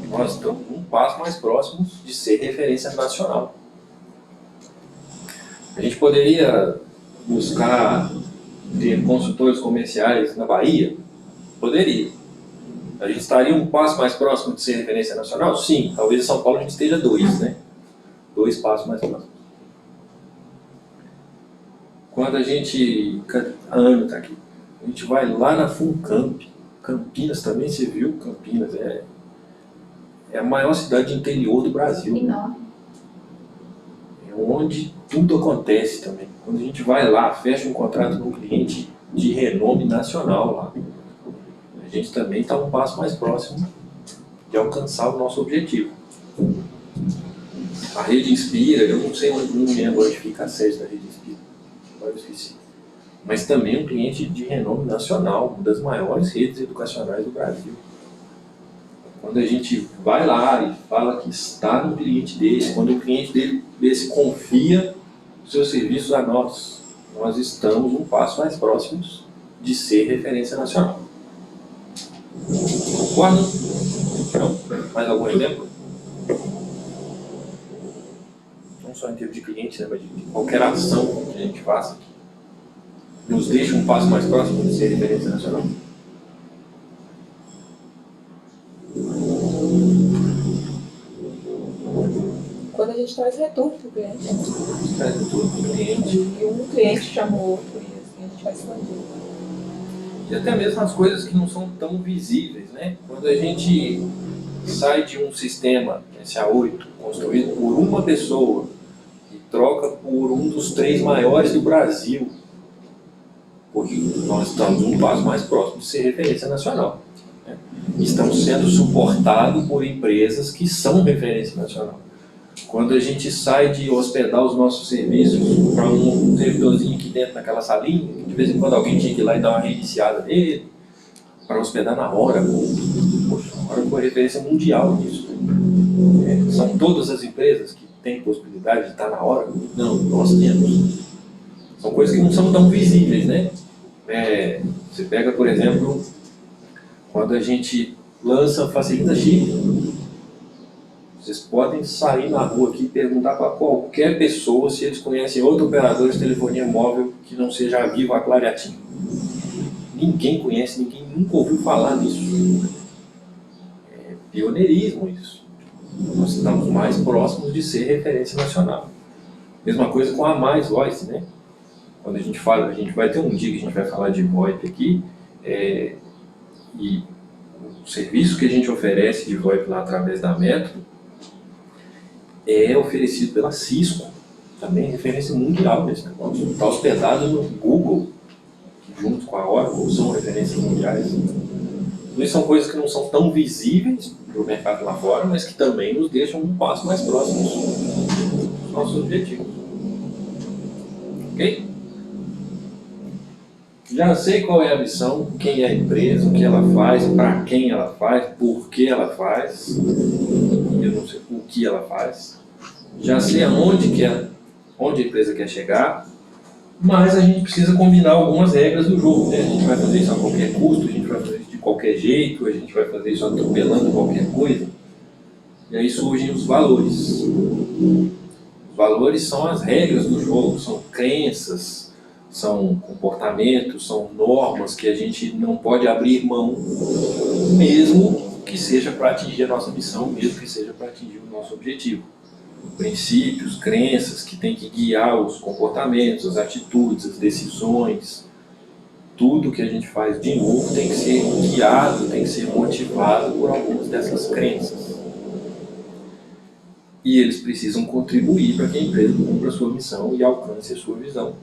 Nós estamos um passo mais próximos de ser referência nacional. A gente poderia buscar ter consultores comerciais na Bahia? Poderia. A gente estaria um passo mais próximo de ser referência nacional? Sim. Talvez em São Paulo a gente esteja 2, né? 2 passos mais próximos. Quando a gente... A Ana está aqui. A gente vai lá na Funcamp. Campinas também, você viu? Campinas é a maior cidade de interior do Brasil. Enorme. É onde tudo acontece também. Quando a gente vai lá, fecha um contrato com um cliente de renome nacional lá, a gente também está um passo mais próximo de alcançar o nosso objetivo. A Rede Inspira, eu não sei onde, não lembro onde fica a sede da Rede Inspira, agora eu esqueci. Mas também um cliente de renome nacional, uma das maiores redes educacionais do Brasil. Quando a gente vai lá e fala que está no cliente dele, quando o cliente desse confia os seus serviços a nós, nós estamos um passo mais próximos de ser referência nacional. Concordam? Não? Mais algum exemplo? Não só em termos de cliente, né, mas de qualquer ação que a gente faça, nos deixa um passo mais próximo de ser referência nacional. Quando a gente traz retorno do cliente. Traz tudo para o cliente. E um cliente chama o outro e assim a gente vai expandir. E até mesmo as coisas que não são tão visíveis, né? Quando a gente sai de um sistema SA8 construído por uma pessoa e troca por um dos 3 maiores do Brasil, porque nós estamos um passo mais próximo de ser referência nacional, né? Estamos sendo suportados por empresas que são referência nacional. Quando a gente sai de hospedar os nossos serviços para um servidorzinho aqui dentro daquela salinha, de vez em quando alguém tinha que ir lá e dar uma reiniciada nele, para hospedar na Oracle. Poxa, a Oracle é referência mundial nisso. São todas as empresas que têm possibilidade de estar na Oracle? Não, nós temos. São coisas que não são tão visíveis, né? Você pega, por exemplo, quando a gente lança, facilita chip. Vocês podem sair na rua aqui e perguntar para qualquer pessoa se eles conhecem outro operador de telefonia móvel que não seja a Vivo, a Claro e a TIM. Ninguém conhece, ninguém nunca ouviu falar nisso. É pioneirismo isso. Nós estamos mais próximos de ser referência nacional. Mesma coisa com a Mais Voice, né? Quando a gente fala, a gente vai ter um dia que a gente vai falar de VoIP aqui, e o serviço que a gente oferece de VoIP lá através da Metro é oferecido pela Cisco, também referência mundial nesse negócio. Está hospedado no Google, junto com a Oracle, são referências mundiais. Isso são coisas que não são tão visíveis para o mercado lá fora, mas que também nos deixam um passo mais próximos dos nossos objetivos. Ok? Já sei qual é a missão, quem é a empresa, o que ela faz, para quem ela faz, por que ela faz, eu não sei o que ela faz. Já sei onde a empresa quer chegar, mas a gente precisa combinar algumas regras do jogo, né? A gente vai fazer isso a qualquer custo, a gente vai fazer isso de qualquer jeito, a gente vai fazer isso atropelando qualquer coisa. E aí surgem os valores. Os valores são as regras do jogo, são crenças, são comportamentos, são normas que a gente não pode abrir mão, mesmo que seja para atingir a nossa missão, mesmo que seja para atingir o nosso objetivo. Princípios, crenças que tem que guiar os comportamentos, as atitudes, as decisões. Tudo que a gente faz de novo tem que ser guiado, tem que ser motivado por algumas dessas crenças. E eles precisam contribuir para que a empresa cumpra a sua missão e alcance a sua visão.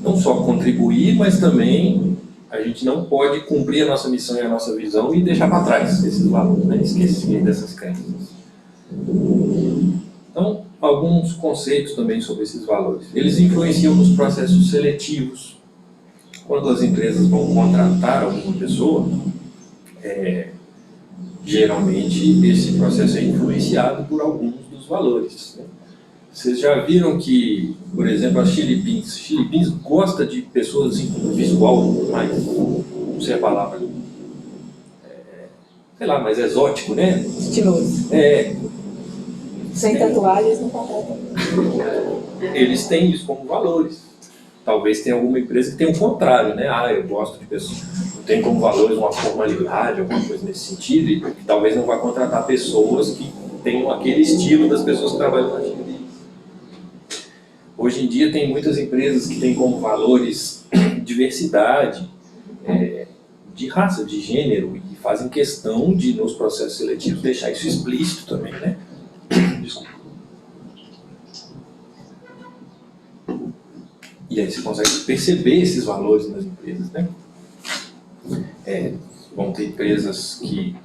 Não só contribuir, mas também a gente não pode cumprir a nossa missão e a nossa visão e deixar para trás esses valores, né? Esquecer dessas crenças. Então, alguns conceitos também sobre esses valores. Eles influenciam nos processos seletivos. Quando as empresas vão contratar alguma pessoa, geralmente esse processo é influenciado por alguns dos valores, né? Vocês já viram que, por exemplo, a Chili Beans gosta de pessoas assim, com visual mais, não sei a palavra, sei lá, mais exótico, né? Estiloso. Sem tatuagens, não contrata. Eles têm isso como valores. Talvez tenha alguma empresa que tenha o contrário, né? Eu gosto de pessoas, tem como valores uma formalidade, alguma coisa nesse sentido, e talvez não vá contratar pessoas que tenham aquele estilo das pessoas que trabalham na Chili. Hoje em dia tem muitas empresas que têm como valores diversidade, de raça, de gênero, e fazem questão de, nos processos seletivos, deixar isso explícito também, né? Desculpa. E aí você consegue perceber esses valores nas empresas, né? Vão ter empresas que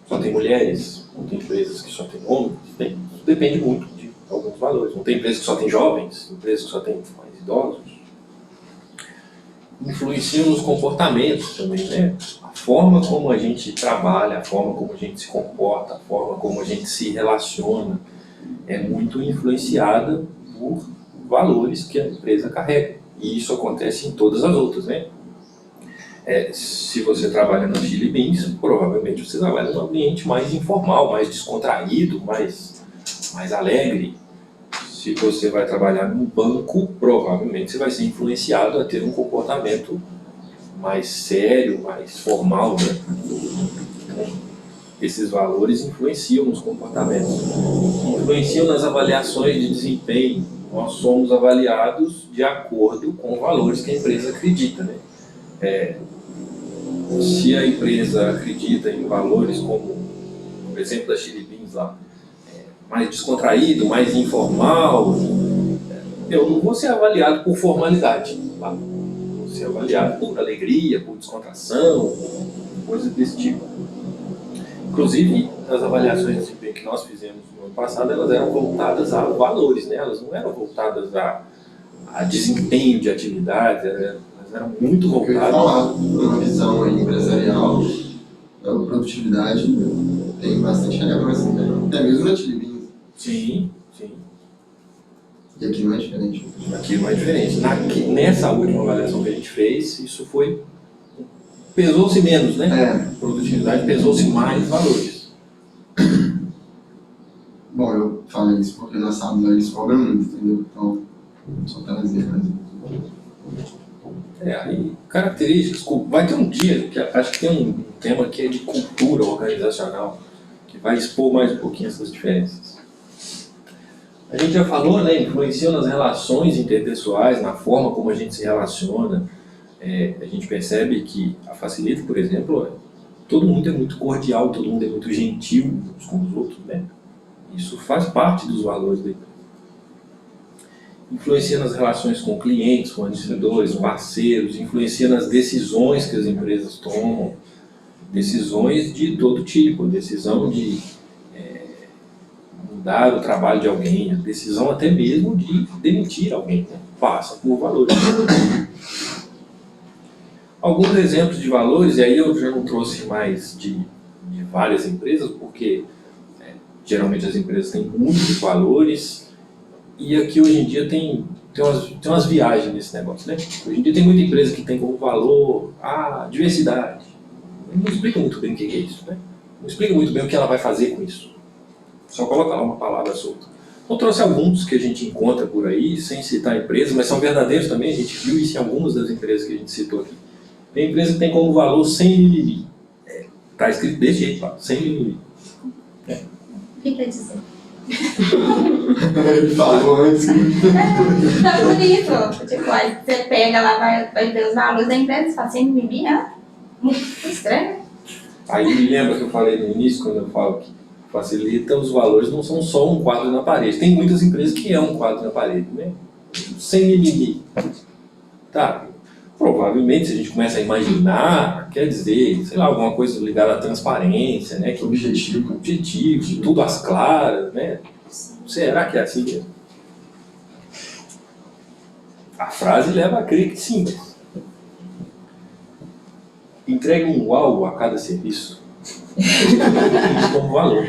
só tem mulheres, vão ter empresas que só tem homens, depende muito de alguns valores. Vão ter empresas que só tem jovens, empresas que só tem mais idosos. Influenciam nos comportamentos também, né? A forma como a gente trabalha, a forma como a gente se comporta, a forma como a gente se relaciona é muito influenciada por valores que a empresa carrega. E isso acontece em todas as outras, né? Se você trabalha na Chili Beans, provavelmente você trabalha num ambiente mais informal, mais descontraído, mais alegre. Se você vai trabalhar num banco, provavelmente você vai ser influenciado a ter um comportamento mais sério, mais formal, né? Então, esses valores influenciam nos comportamentos, influenciam nas avaliações de desempenho. Nós somos avaliados de acordo com valores que a empresa acredita, né? Se a empresa acredita em valores como, por exemplo, da Chili Beans lá, mais descontraído, mais informal, eu não vou ser avaliado por formalidade, tá? Vou ser avaliado por alegria, por descontração, coisas desse tipo. Inclusive, as avaliações de desempenho que nós fizemos no ano passado, elas eram voltadas a valores, né? Elas não eram voltadas a desempenho de atividades, elas eram muito voltadas. Eu ia falar, uma visão aí empresarial, a produtividade tem bastante relevância, né? É mesmo na Chili Beans. Sim, sim. E aqui não é diferente. Aqui não é diferente. Nessa última avaliação que a gente fez, isso foi pesou-se menos, né? É. Produtividade pesou-se mais valores. Bom, eu falei isso porque na sala eles cobram muito, entendeu? Então, só trazer, Aí, características, vai ter um dia, que acho que tem um tema que é de cultura organizacional, que vai expor mais um pouquinho essas diferenças. A gente já falou, né, influencia nas relações interpessoais, na forma como a gente se relaciona. A gente percebe que a Facilita, por exemplo, todo mundo é muito cordial, todo mundo é muito gentil uns com os outros, né? Isso faz parte dos valores da empresa. Influencia nas relações com clientes, fornecedores, parceiros, influencia nas decisões que as empresas tomam, decisões de todo tipo, decisão de mudar o trabalho de alguém, a decisão até mesmo de demitir alguém, né? Passa por valores. Alguns exemplos de valores, e aí eu já não trouxe mais de várias empresas, porque geralmente as empresas têm muitos valores, e aqui hoje em dia tem umas viagens nesse negócio, né? Hoje em dia tem muita empresa que tem como valor a diversidade. Não explica muito bem o que é isso, né? Não explica muito bem o que ela vai fazer com isso. Só coloca lá uma palavra solta. Eu trouxe alguns que a gente encontra por aí, sem citar empresas, mas são verdadeiros também, a gente viu isso em algumas das empresas que a gente citou aqui. Tem empresa que tem como valor 100 mimimi. Está escrito desse jeito lá, 100 mimimi. O que quer dizer? Ele falou antes. Tá bonito. Tipo, aí você pega lá, vai ver os valores da empresa e fala assim, mimimi, muito estranho. Aí lembra que eu falei no início, quando eu falo que Facilita, os valores não são só um quadro na parede. Tem muitas empresas que é um quadro na parede, né? 100 mimimi. Tá. Provavelmente, se a gente começa a imaginar, quer dizer, sei lá, alguma coisa ligada à transparência, né? Que objetivo, tudo às claras, né? Será que é assim mesmo? A frase leva a crer que sim. Entregue um uau a cada serviço. Isso como valor.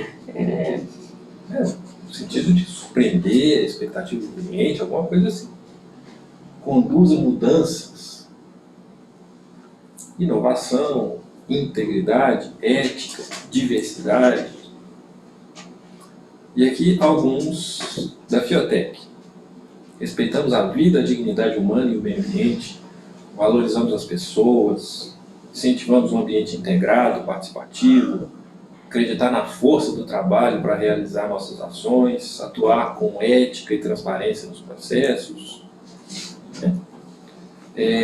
No sentido de surpreender a expectativa do cliente, alguma coisa assim. Conduza mudanças. Inovação, integridade, ética, diversidade. E aqui alguns da Fiotec. Respeitamos a vida, a dignidade humana e o meio ambiente, valorizamos as pessoas, incentivamos um ambiente integrado, participativo, acreditar na força do trabalho para realizar nossas ações, atuar com ética e transparência nos processos.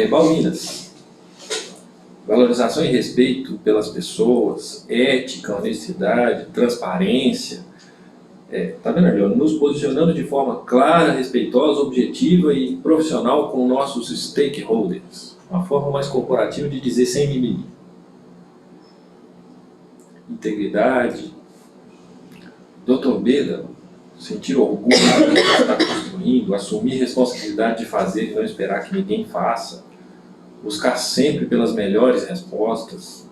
Balminas. Valorização e respeito pelas pessoas, ética, honestidade, transparência. Tá vendo ali? Nos posicionando de forma clara, respeitosa, objetiva e profissional com nossos stakeholders. Uma forma mais corporativa de dizer sem mimimi. Integridade. Dr. Beda, sentir orgulho do que está construindo, assumir responsabilidade de fazer e não esperar que ninguém faça. Buscar sempre pelas melhores respostas,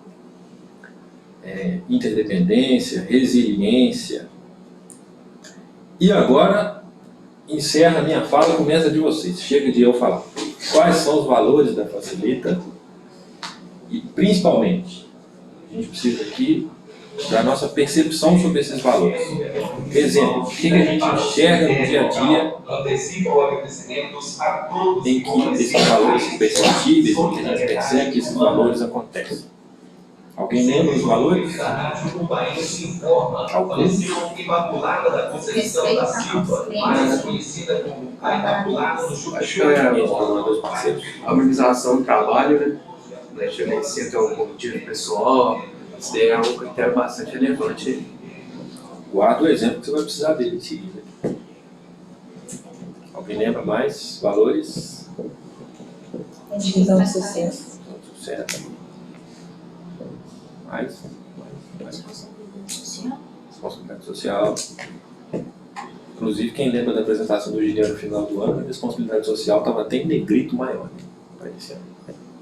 interdependência, resiliência. E agora, encerra a minha fala, começa de vocês. Chega de eu falar. Quais são os valores da Facilita? E, principalmente, a gente precisa aqui da nossa percepção sobre esses valores. Exemplo, o que a gente enxerga no dia a dia em que esses valores são perceptíveis, em que a gente percebe que esses valores acontecem. Alguém lembra os valores? Alguns? Acho que a organização do trabalho, né? A gente tem um motivo pessoal, isso daí é um critério bastante relevante. Guarda o exemplo que você vai precisar dele em seguida. Alguém lembra mais valores? Divisão do sucesso. Sucesso. Mais? Responsabilidade social. Inclusive, quem lembra da apresentação do Giliano no final do ano, a responsabilidade social estava até em negrito maior para esse ano.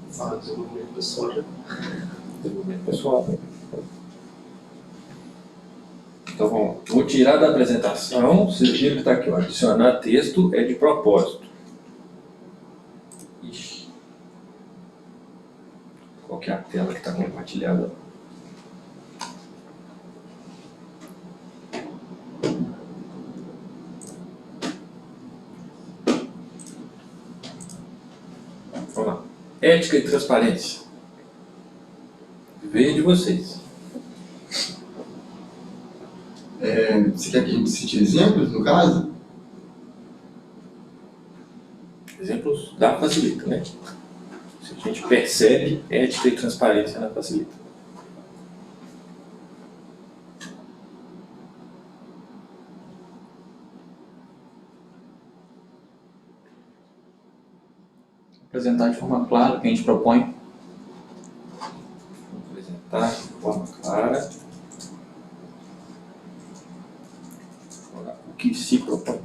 Fala desenvolvimento pessoal. Desenvolvimento pessoal. Então vamos lá. Vou tirar da apresentação, vocês viram que está aqui, ó, adicionar texto é de propósito. Ixi. Qual que é a tela que está compartilhada. Vamos lá. Ética e transparência. Veio de vocês. Você quer que a gente cite exemplos, no caso? Exemplos da Facilita, né? Se a gente percebe ética e transparência na Facilita. Apresentar de forma clara o que a gente propõe. Apresentar de forma clara o que se propõe.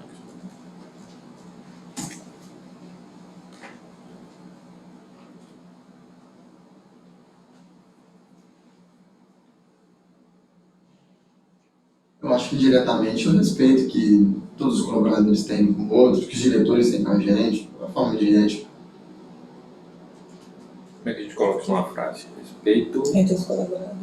Eu acho que diretamente o respeito que todos os colaboradores têm com outros, que os diretores têm com a gente, a forma de ética. Como é que a gente coloca isso numa frase? Respeito. Entre os colaboradores.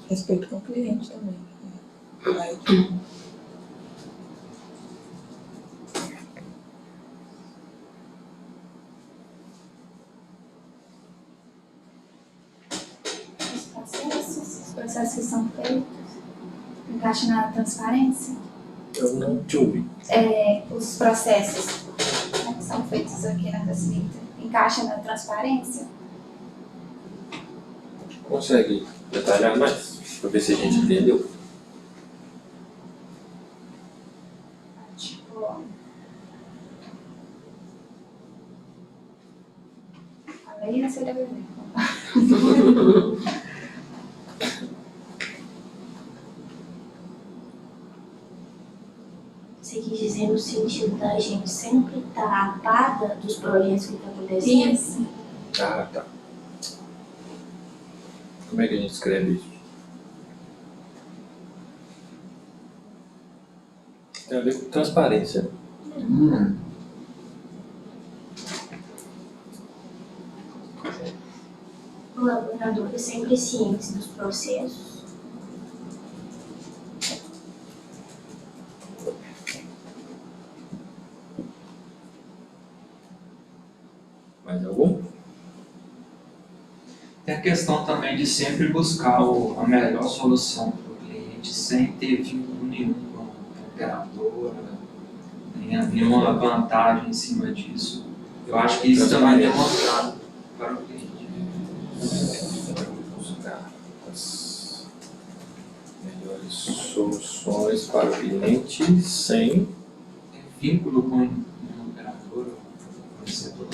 Respeito com o cliente também. Vai. Os processos que são feitos, encaixa na transparência. Eu não te ouvi. Os processos, né, que são feitos aqui na Facilita, encaixa na transparência. Consegue detalhar mais? Para ver se a gente entendeu. Tipo, aí você deve ver. Você quis dizer no sentido da gente sempre estar a par dos projetos que estão acontecendo? Isso. Ah, tá. Como é que a gente escreve isso? Tem a ver com transparência. Colaboradores sempre cientes dos processos. Mais algum? Tem a questão também de sempre buscar a melhor solução para o cliente sem ter vínculo nenhum com a operadora, nenhuma vantagem em cima disso. Eu acho que isso também é demonstrado para o cliente. Buscar as melhores soluções para o cliente sem Vínculo com uma operadora, com o setor.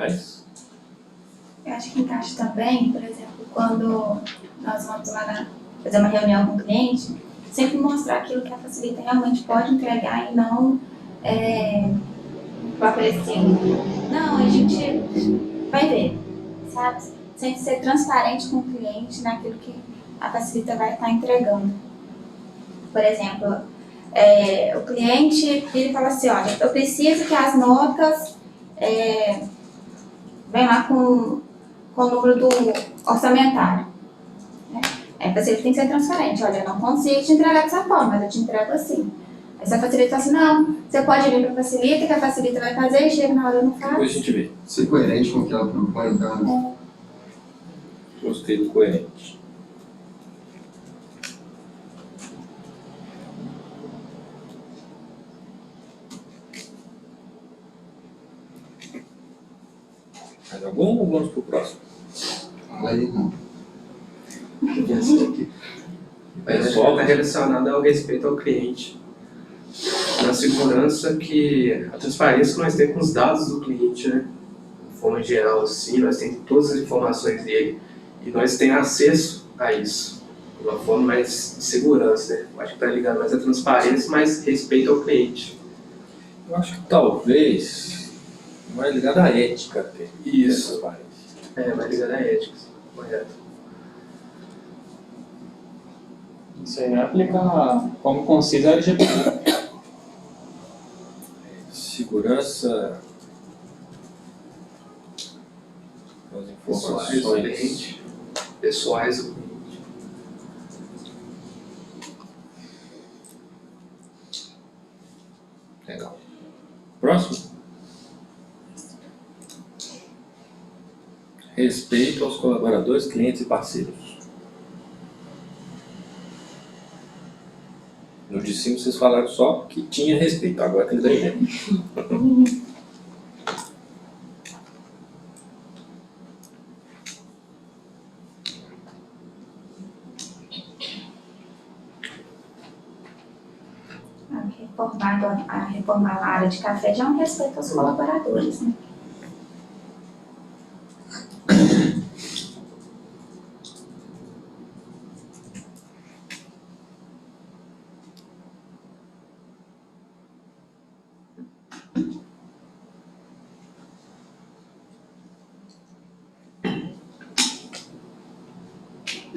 mais. Eu acho que encaixa também, por exemplo, quando nós vamos lá fazer uma reunião com o cliente, sempre mostrar aquilo que a Facilita realmente pode entregar e não aparecendo. Não, a gente vai ver, sabe? Sempre ser transparente com o cliente naquilo que a Facilita vai estar entregando. Por exemplo, o cliente ele fala assim, olha, eu preciso que as notas venham lá com o número do orçamentário. Né? A Facilita tem que ser transparente, olha, eu não consigo te entregar dessa forma, mas eu te entrego assim. Aí se a Facilita fala assim, não, você pode vir para a Facilita, que a Facilita vai fazer, e chega na hora eu não faço. Depois a gente vê. Ser coerente com o que ela propõe, no caso. Gostei do coerente. Mais algum ou vamos pro próximo? Fala aí, irmão. Mas está relacionado ao respeito ao cliente. Na segurança que a transparência que nós temos com os dados do cliente, né? De forma geral, assim, nós temos todas as informações dele e nós temos acesso a isso. uma forma mais de segurança, né? Eu acho que está ligado mais à transparência, mais respeito ao cliente. Eu acho que talvez mais ligado à ética até. Isso. Mais ligado à ética, sim. Correto. Isso aí aplica como concisa a LGPD. Segurança das Pessoais do informações. cliente. Pessoais do cliente. Legal. Próximo. Respeito aos colaboradores, clientes e parceiros. No de cima vocês falaram só que tinha respeito, agora tem daí. Reformar a área de café já é um respeito aos colaboradores, né?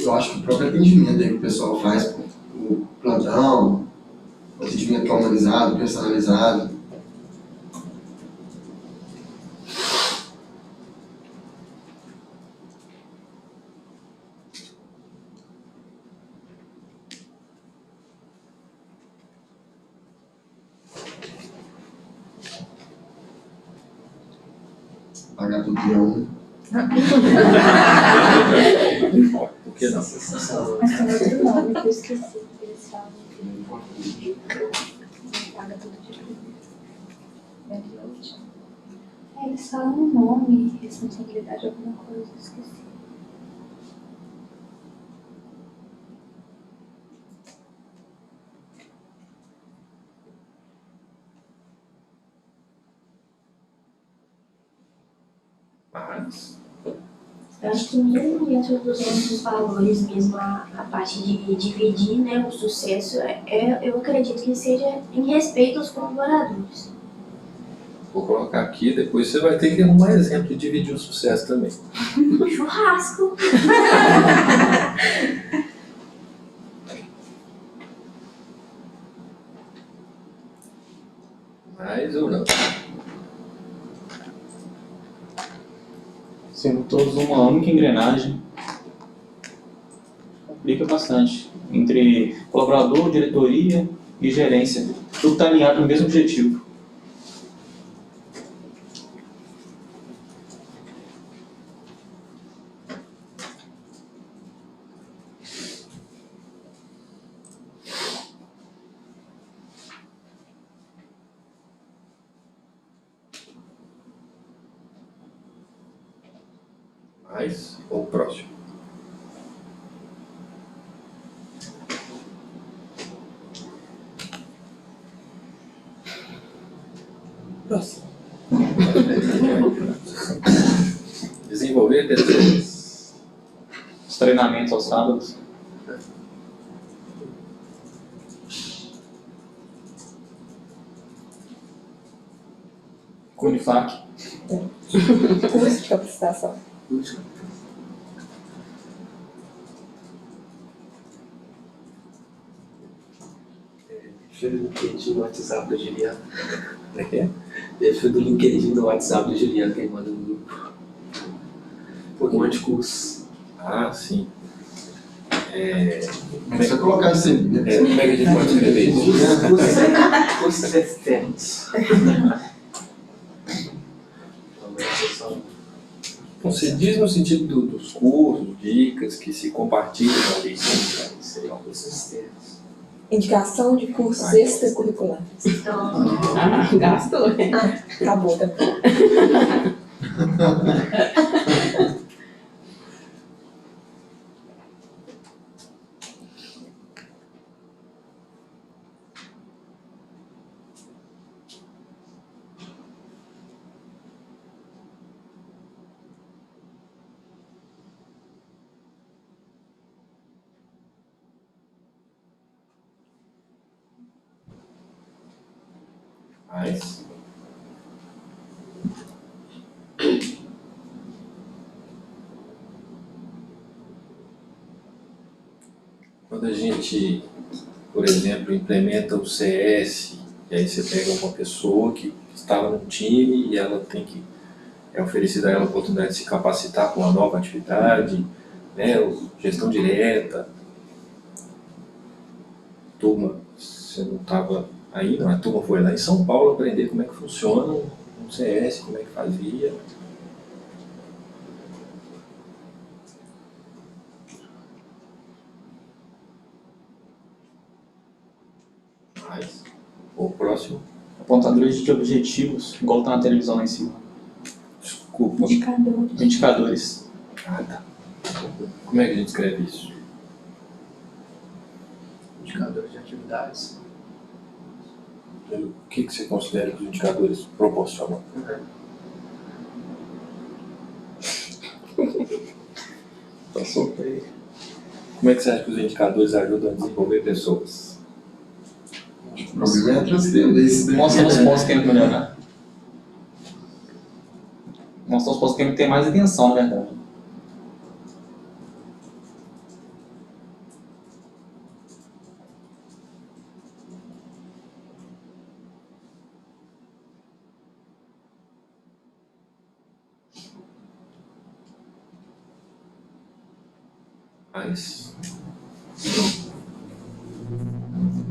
Eu acho que o próprio atendimento aí que o pessoal faz, pô, o plantão, o atendimento humanizado, personalizado. Pagar tudo de ano. Por que não? Mas tem outro nome que eu esqueci. Eles falam que paga tudo de primeiro. Eles falam um nome, responsabilidade, alguma coisa, eu esqueci. Mas Eu acho que mesmo dentro dos nossos valores, mesmo a parte de dividir, né, o sucesso, eu acredito que seja em respeito aos colaboradores. vou colocar aqui, depois você vai ter que arrumar exemplo de dividir o sucesso também. Churrasco! Mais ou não. Sendo todos uma única engrenagem, complica bastante. Entre colaborador, diretoria e gerência. Tudo está alinhado no mesmo objetivo. Mais ou próximo. Próximo. Desenvolver pessoas. Os treinamentos aos sábados. Com Unifac. Curso de capacitação. Perfil do LinkedIn no WhatsApp do Juliano. Como é que é? Perfil do LinkedIn no WhatsApp do Juliano, quem manda no grupo. Um monte de curso. Ah, sim. Mas só colocar isso aí, né? Como é que a gente pode escrever isso? Cursos externos. Bom, você diz no sentido dos cursos, dicas que se compartilham ali. Seriam cursos externos. Indicação de cursos extracurriculares. Gastou, né? Acabou também. Mas quando a gente, por exemplo, implementa o CS, e aí você pega uma pessoa que estava num time e ela tem que é oferecida a ela a oportunidade de se capacitar com uma nova atividade, né, gestão direta, turma, você não estava aí, não, a turma foi lá em São Paulo aprender como é que funciona um CS, como é que fazia. Mas, o próximo, Apontadores de objetivos, igual tá na televisão lá em cima. desculpa, Indicadores. Indicadores. ah, tá. Como é que a gente escreve isso? Indicadores de atividades. O que você considera que os indicadores proporcionam? Tá solto aí. Como é que você acha que os indicadores ajudam a desenvolver pessoas? O problema é transcender isso. Mostra os pontos que tem que melhorar. Mostra os pontos que tem que ter mais atenção, na verdade. Mas,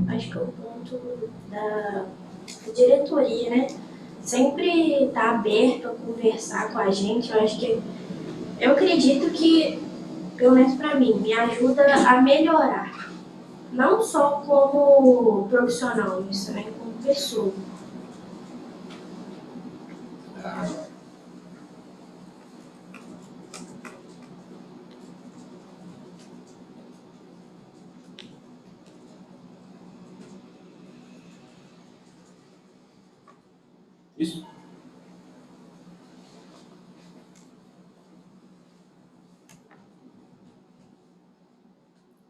Acho que é o ponto da diretoria, né? Sempre estar aberto a conversar com a gente. Eu acredito que, pelo menos para mim, me ajuda a melhorar. Não só como profissional, mas também como pessoa. isso.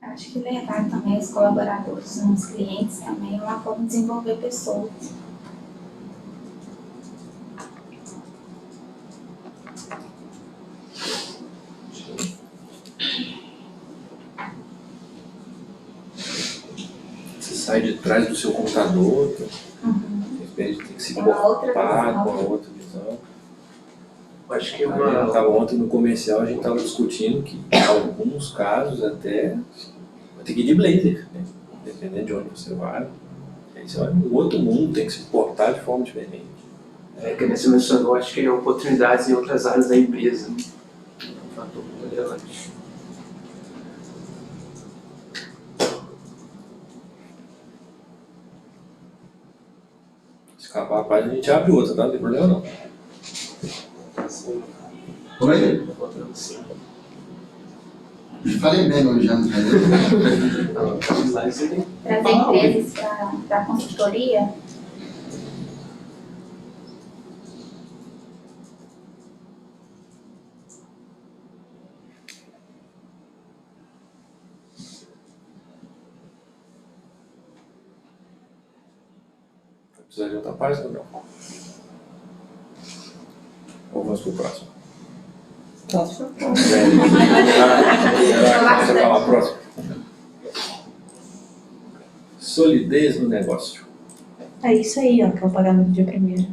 Acho que levar também os colaboradores, os clientes também é uma forma de desenvolver pessoas. Você sai de trás do seu computador, tem que se Tem uma outra preocupar visão. com a outra visão. Acho que Eu estava ontem no comercial, a gente estava discutindo que em alguns casos até vai ter que ir de blazer, né? Dependendo de onde você vai. Aí você vai num outro mundo, tem que se portar de forma diferente. que você mencionou, acho que é oportunidades em outras áreas da empresa. É um fator muito relevante. Se acabar a página, a gente abre outra, tá? Não tem problema não. Oi? Eu falei bem hoje, já não falei? Trazer empresas para a consultoria. Vai precisar de outra página ou não? Ou vamos pro próximo? Próximo. Você falar próximo. Solidez no negócio. É isso aí, ó, que é o pagamento dia primeiro.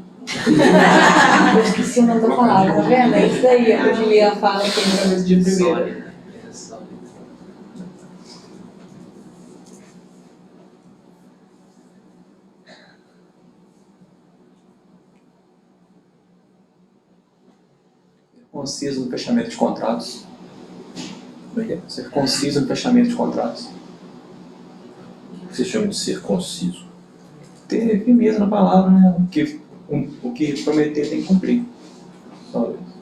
Eu esqueci o nome da palavra, tá vendo? É isso aí, ó, que a Juliana fala que é o pagamento dia primeiro. Sólida. Sólida. Conciso no fechamento de contratos. Como é que é? Ser conciso no fechamento de contratos. O que você chama de ser conciso? Ter firmeza na palavra, né? O que prometer tem que cumprir. Só isso.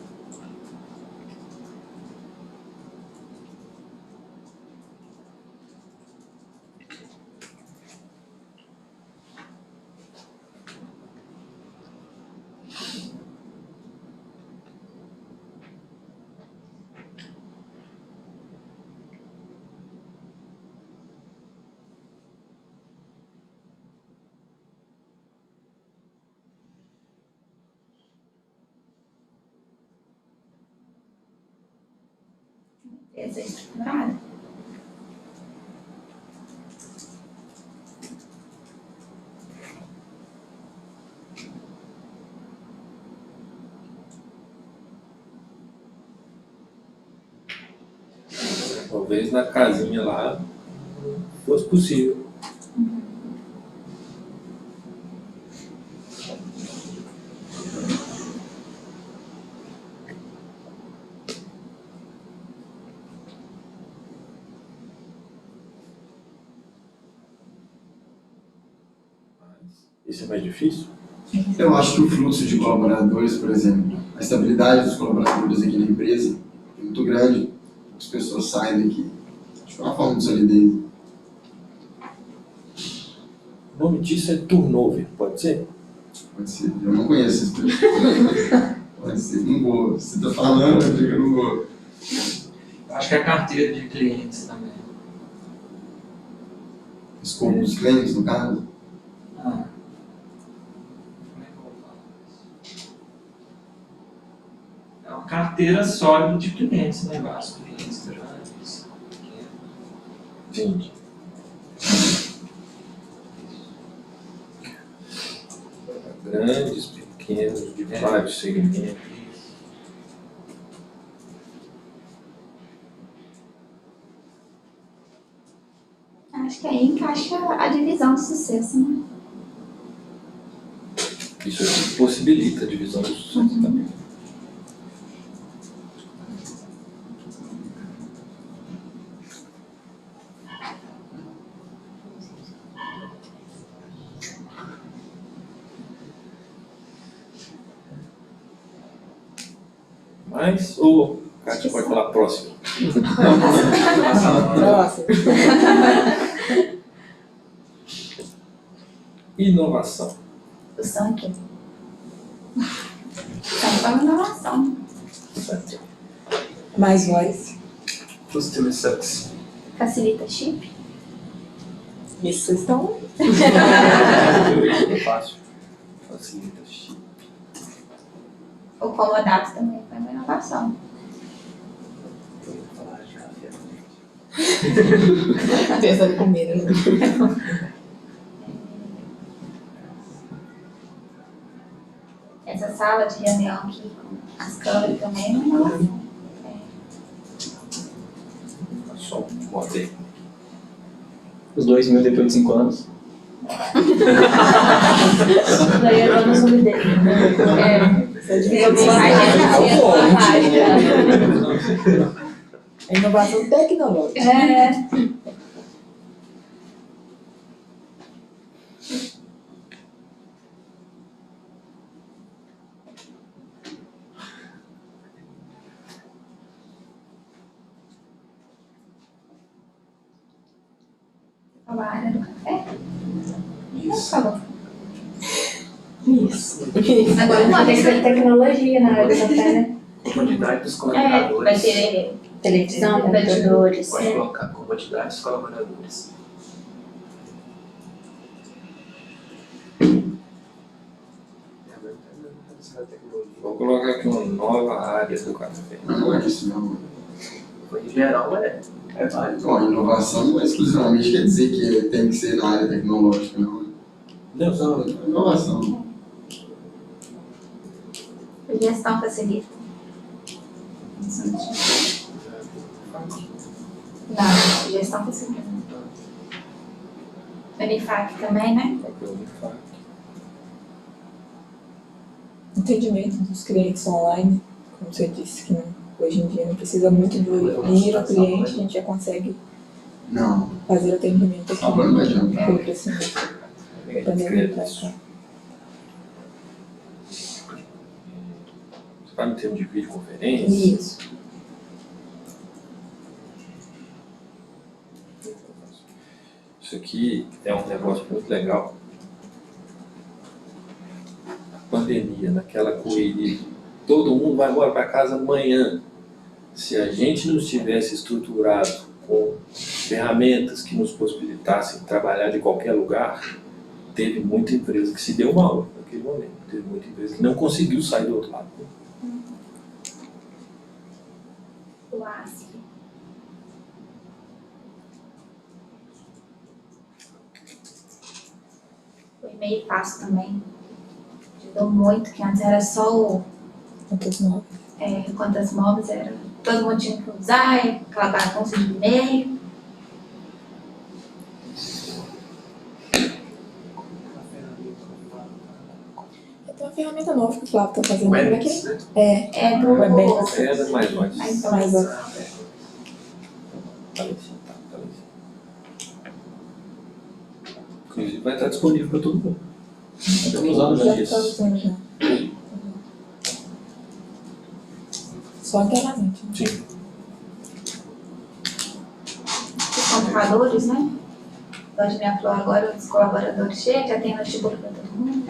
empresa estruturada. Talvez na casinha lá fosse possível. Isso é mais difícil? Eu acho que o fluxo de colaboradores, por exemplo, a estabilidade dos colaboradores aqui na empresa é muito grande. As pessoas saem daqui. Acho que é uma forma de solidez. O nome disso é turnover, pode ser? Pode ser. Eu não conheço esse pessoal. Pode ser. Não vou. Se você está falando, eu digo que eu não vou. Acho que é a carteira de clientes também. Escopo dos clientes, no caso. Ah. Como é que eu vou falar isso? É uma carteira sólida de clientes, né? Vários clientes grandes, pequenos. Entendi. Grandes, pequenos, de vários segmentos. Acho que aí encaixa a divisão de sucesso, né? Isso aqui possibilita a divisão de sucesso também. Mas, ou Kátia pode falar próximo. Nossa. Inovação. O som aqui. Som é uma inovação. Mais voz. Customer success. Facilita chip. Isso vocês estão. É fácil. Facilita chip. O comodato também foi uma inovação. Pensando comigo, né? Essa sala de reunião aqui com as câmeras também é uma inovação. Só um modelo. Os 2.000 depois de 5 anos. Daí eu tô no Zoom dele. Essa divisão de é inovação tecnológica. É. A área do café? Isso. Falou. Isso. Agora uma Tem que vez ter tecnologia na área do café, né? Comodidade dos vai colaboradores. ter Televisão, computadores. Pode colocar comodidade dos colaboradores. Vou colocar aqui uma nova área do café. Não é isso, não. Em geral, é válido. Bom, inovação não exclusivamente quer dizer que tem que ser na área tecnológica, não. Não, Inovação. Gestão facilita. Não, gestão facilita. Unifac também, né? Entendimento dos clientes online, como você disse, que hoje em dia não precisa muito de ir ao cliente, a gente já consegue Não. fazer atendimento aqui. Só não vai adiantar. Pelo crescimento. Também pra cá. Você vai em termos de videoconferência? Isso. Isso aqui é um negócio muito legal. Pandemia, naquela correria, todo mundo vai embora para casa amanhã. Se a gente não estivesse estruturado com ferramentas que nos possibilitassem trabalhar de qualquer lugar, teve muita empresa que se deu mal naquele momento. Teve muita empresa que não conseguiu sair do outro lado. O ASP. e-mail fácil também. Ajudou muito, que antes era só o contas móveis, era, todo mundo tinha que usar, aquela bagunça de e-mail. Tem uma ferramenta nova que o Flávio tá fazendo. Como é que Webex, né? É do Webex. É mais nós. mais mais dois. Tá lá em cima, tá lá em cima. Inclusive vai estar disponível para todo mundo. Estamos usando já já tá isso. usando já. Só internamente. Né? Sim. Os computadores, né? A Juliana falou agora, os colaboradores chegam, já tem notebook para todo mundo.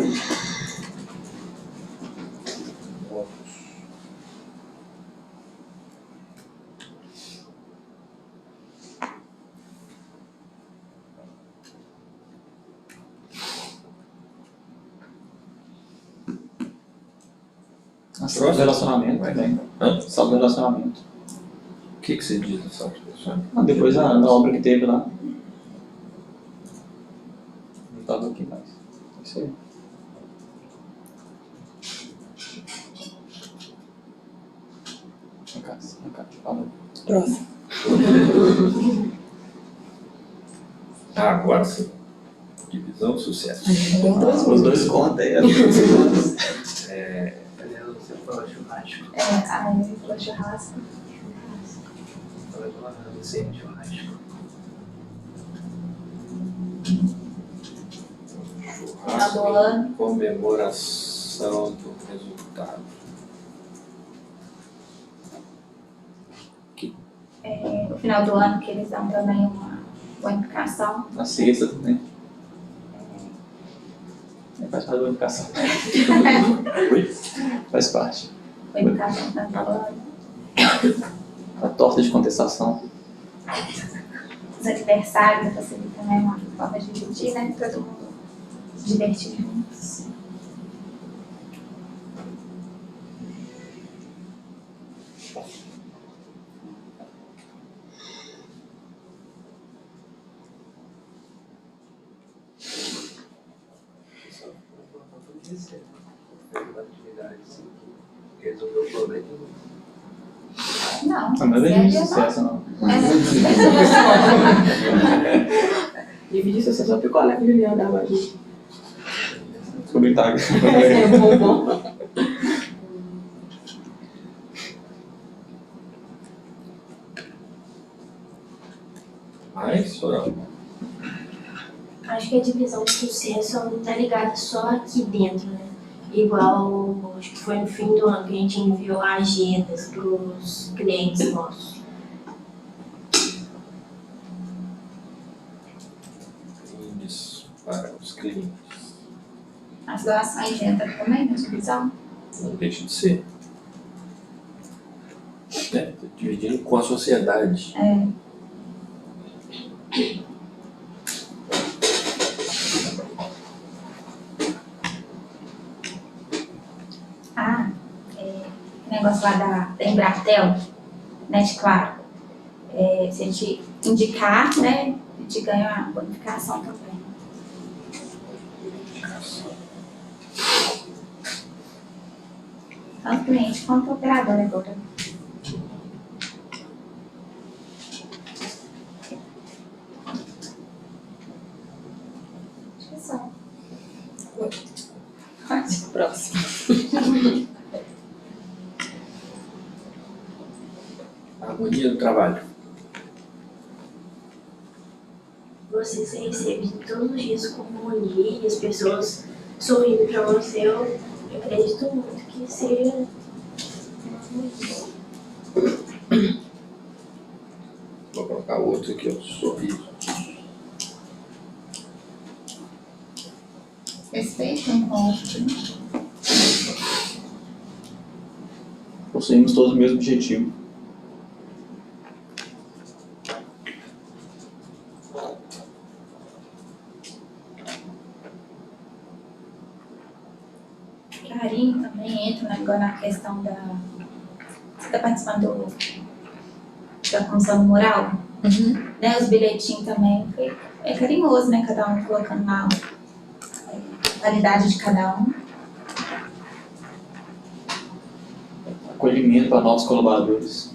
Sala de relacionamento também. Sala de relacionamento. O que você diz nessa pessoa? Depois da obra que teve lá. Não estava aqui mais. Isso aí. Vem cá, fala. Próximo. Agora sim. Divisão de sucesso. Os dois contam aí. Você falou churrasco. A Amy falou churrasco. Você churrasco. Final do ano. Comemoração do resultado. No final do ano que eles dão também uma bonificação. Na sexta também. Faz parte da educação. Faz parte. Bonificação no final do ano. A torta de contestação. Os aniversários da facilita também uma forma de dividir, né? Todo mundo se divertir juntos. Resolveu o problema. Não, Não é é de sucesso, não. Dividir seu só picolé que o Juliano dava aqui. Comentário. É bom. Mais, Sorão? Acho que a divisão de sucesso não tá ligada só aqui dentro, né? Igual, acho que foi no fim do ano que a gente enviou agendas para os clientes nossos. Brindes para os clientes. As doações entram também na divisão. Não deixa de ser. Dividindo com a sociedade. O negócio lá da Embratel, né, de Claro. Se a gente indicar, né, a gente ganha uma bonificação também. Tanto cliente quanto operador agora. Acho que é só. Próximo. Harmonia do trabalho. Você ser recebido todos os dias com harmonia e as pessoas sorrindo para você, eu acredito muito que seja Vou colocar outro aqui, ó. Sorriso. Respeito um com o outro. Possuímos todos o mesmo objetivo. Carinho também entra, né, agora na questão da... Você está participando da comissão moral? Né, os bilhetinhos também. É carinhoso, né? Cada um colocando lá qualidade de cada um. Acolhimento para novos colaboradores.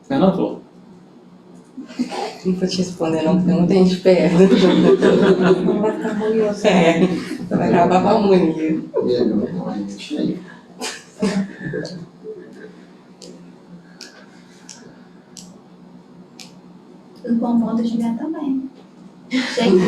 Não, Flor? Não vou te responder não, porque não tem gente perto. Não vai ficar curioso. Vai acabar com a harmonia. Melhor, realmente. Aí. Os bombons do Juliano também. Gente,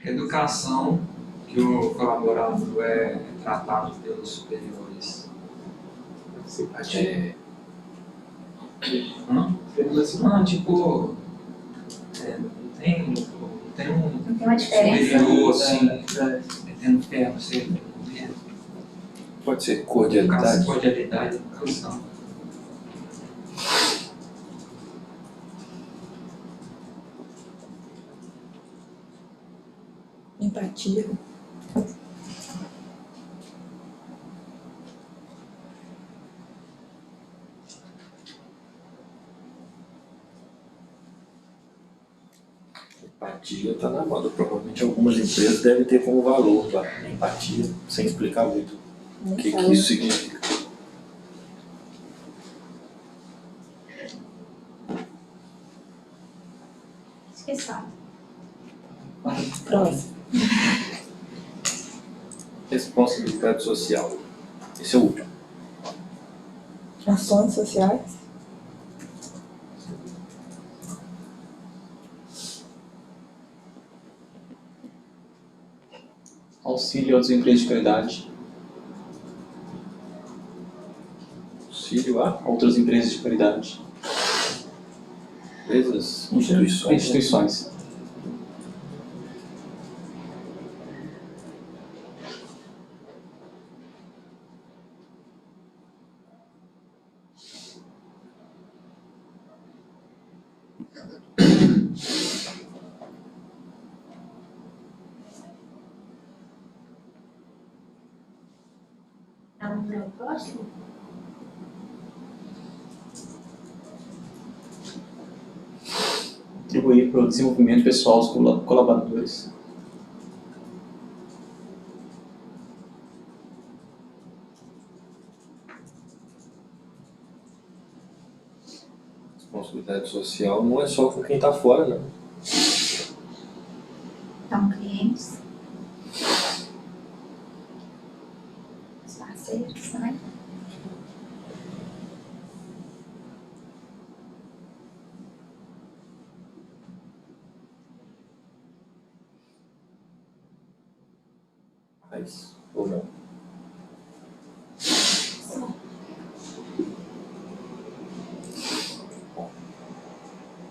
Educação, que o colaborador é tratado pelos superiores. Simpatia. Não, tipo, não tem um não tem uma diferença. superior assim, metendo ferro, sei lá. Pode ser cordialidade. Cordialidade, educação. Empatia. Empatia está na moda. Provavelmente algumas empresas devem ter como valor lá, a empatia, sem explicar muito o que isso significa. Esqueçam. Próximo. Responsabilidade social. Esse é o último. Ações sociais. Auxílio aos empresas de caridade. Auxílio a Outras empresas de caridade. empresas, instituições. Instituições. Vamos para o próximo? Contribuir para o desenvolvimento pessoal dos colaboradores. Responsabilidade social não é só com quem está fora, não. Então, clientes. Os parceiros também. Mas, ou não.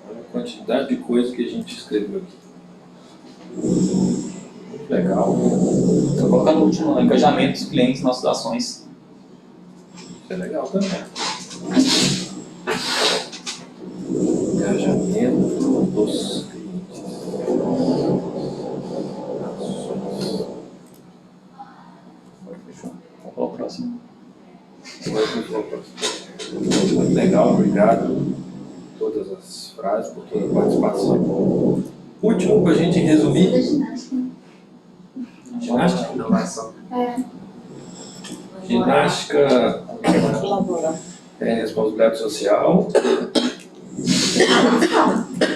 Olha a quantidade de coisa que a gente escreveu aqui. Muito legal. Vou colocar no último, engajamento dos clientes nas nossas ações. Isso é legal também. Engajamento dos clientes. Ações. Fechou. Vamos para o próximo. Muito legal, obrigado por todas as frases, por toda a participação. Último, para a gente resumir. Da ginástica. Ginástica. Inovação. Ginástica Colaborar. é responsabilidade social.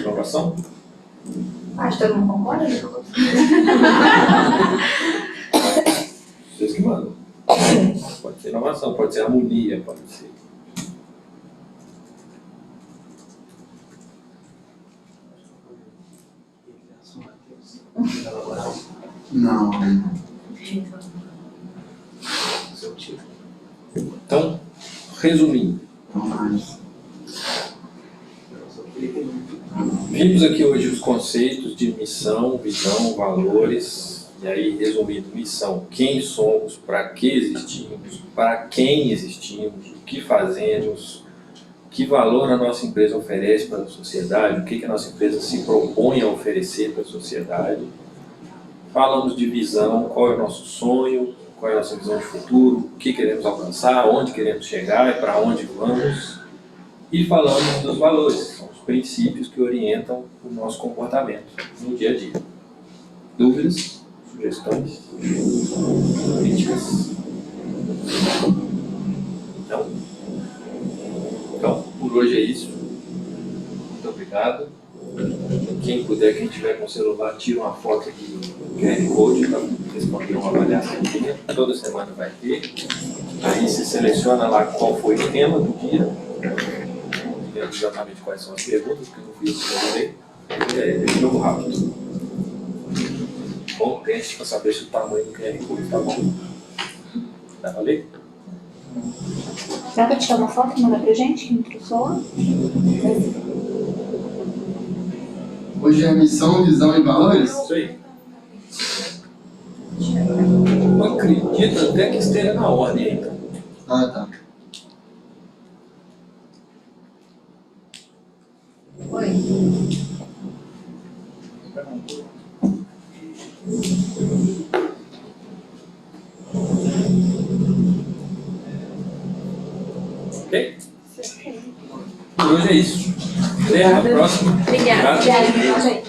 Inovação. Acho que todo mundo concorda? Vocês que mandam. Pode ser inovação, pode ser harmonia, pode ser. Não. Seu tipo. Então, resumindo, Mas. vimos aqui hoje os conceitos de missão, visão, valores, e aí, resumindo, missão, quem somos, para que existimos, para quem existimos, o que fazemos, que valor a nossa empresa oferece para a sociedade, o que a nossa empresa se propõe a oferecer para a sociedade. Falamos de visão, qual é o nosso sonho, qual é a nossa visão de futuro, o que queremos alcançar, onde queremos chegar e para onde vamos. E falamos dos valores, são os princípios que orientam o nosso comportamento no dia a dia. Dúvidas, sugestões, críticas? Não? Então, por hoje é isso. Muito obrigado. Quem puder, quem tiver com o celular, tira uma foto do QR Code para responder uma avaliação. Toda semana vai ter. Aí se seleciona lá qual foi o tema do dia. Não lembro exatamente quais são as perguntas, porque eu não fiz responder. É jogo rápido. Bom, teste para saber se o tamanho do QR Code está bom. Dá pra ler? Dá pra tirar uma foto e mandar pra gente? Que entrou só? Hoje é missão, visão e valores? Isso aí. Eu acredito até que esteja na ordem aí, então. Ah, tá. Oi. Ok? Por hoje é isso. Até a próxima. Obrigada. Obrigado. Obrigada.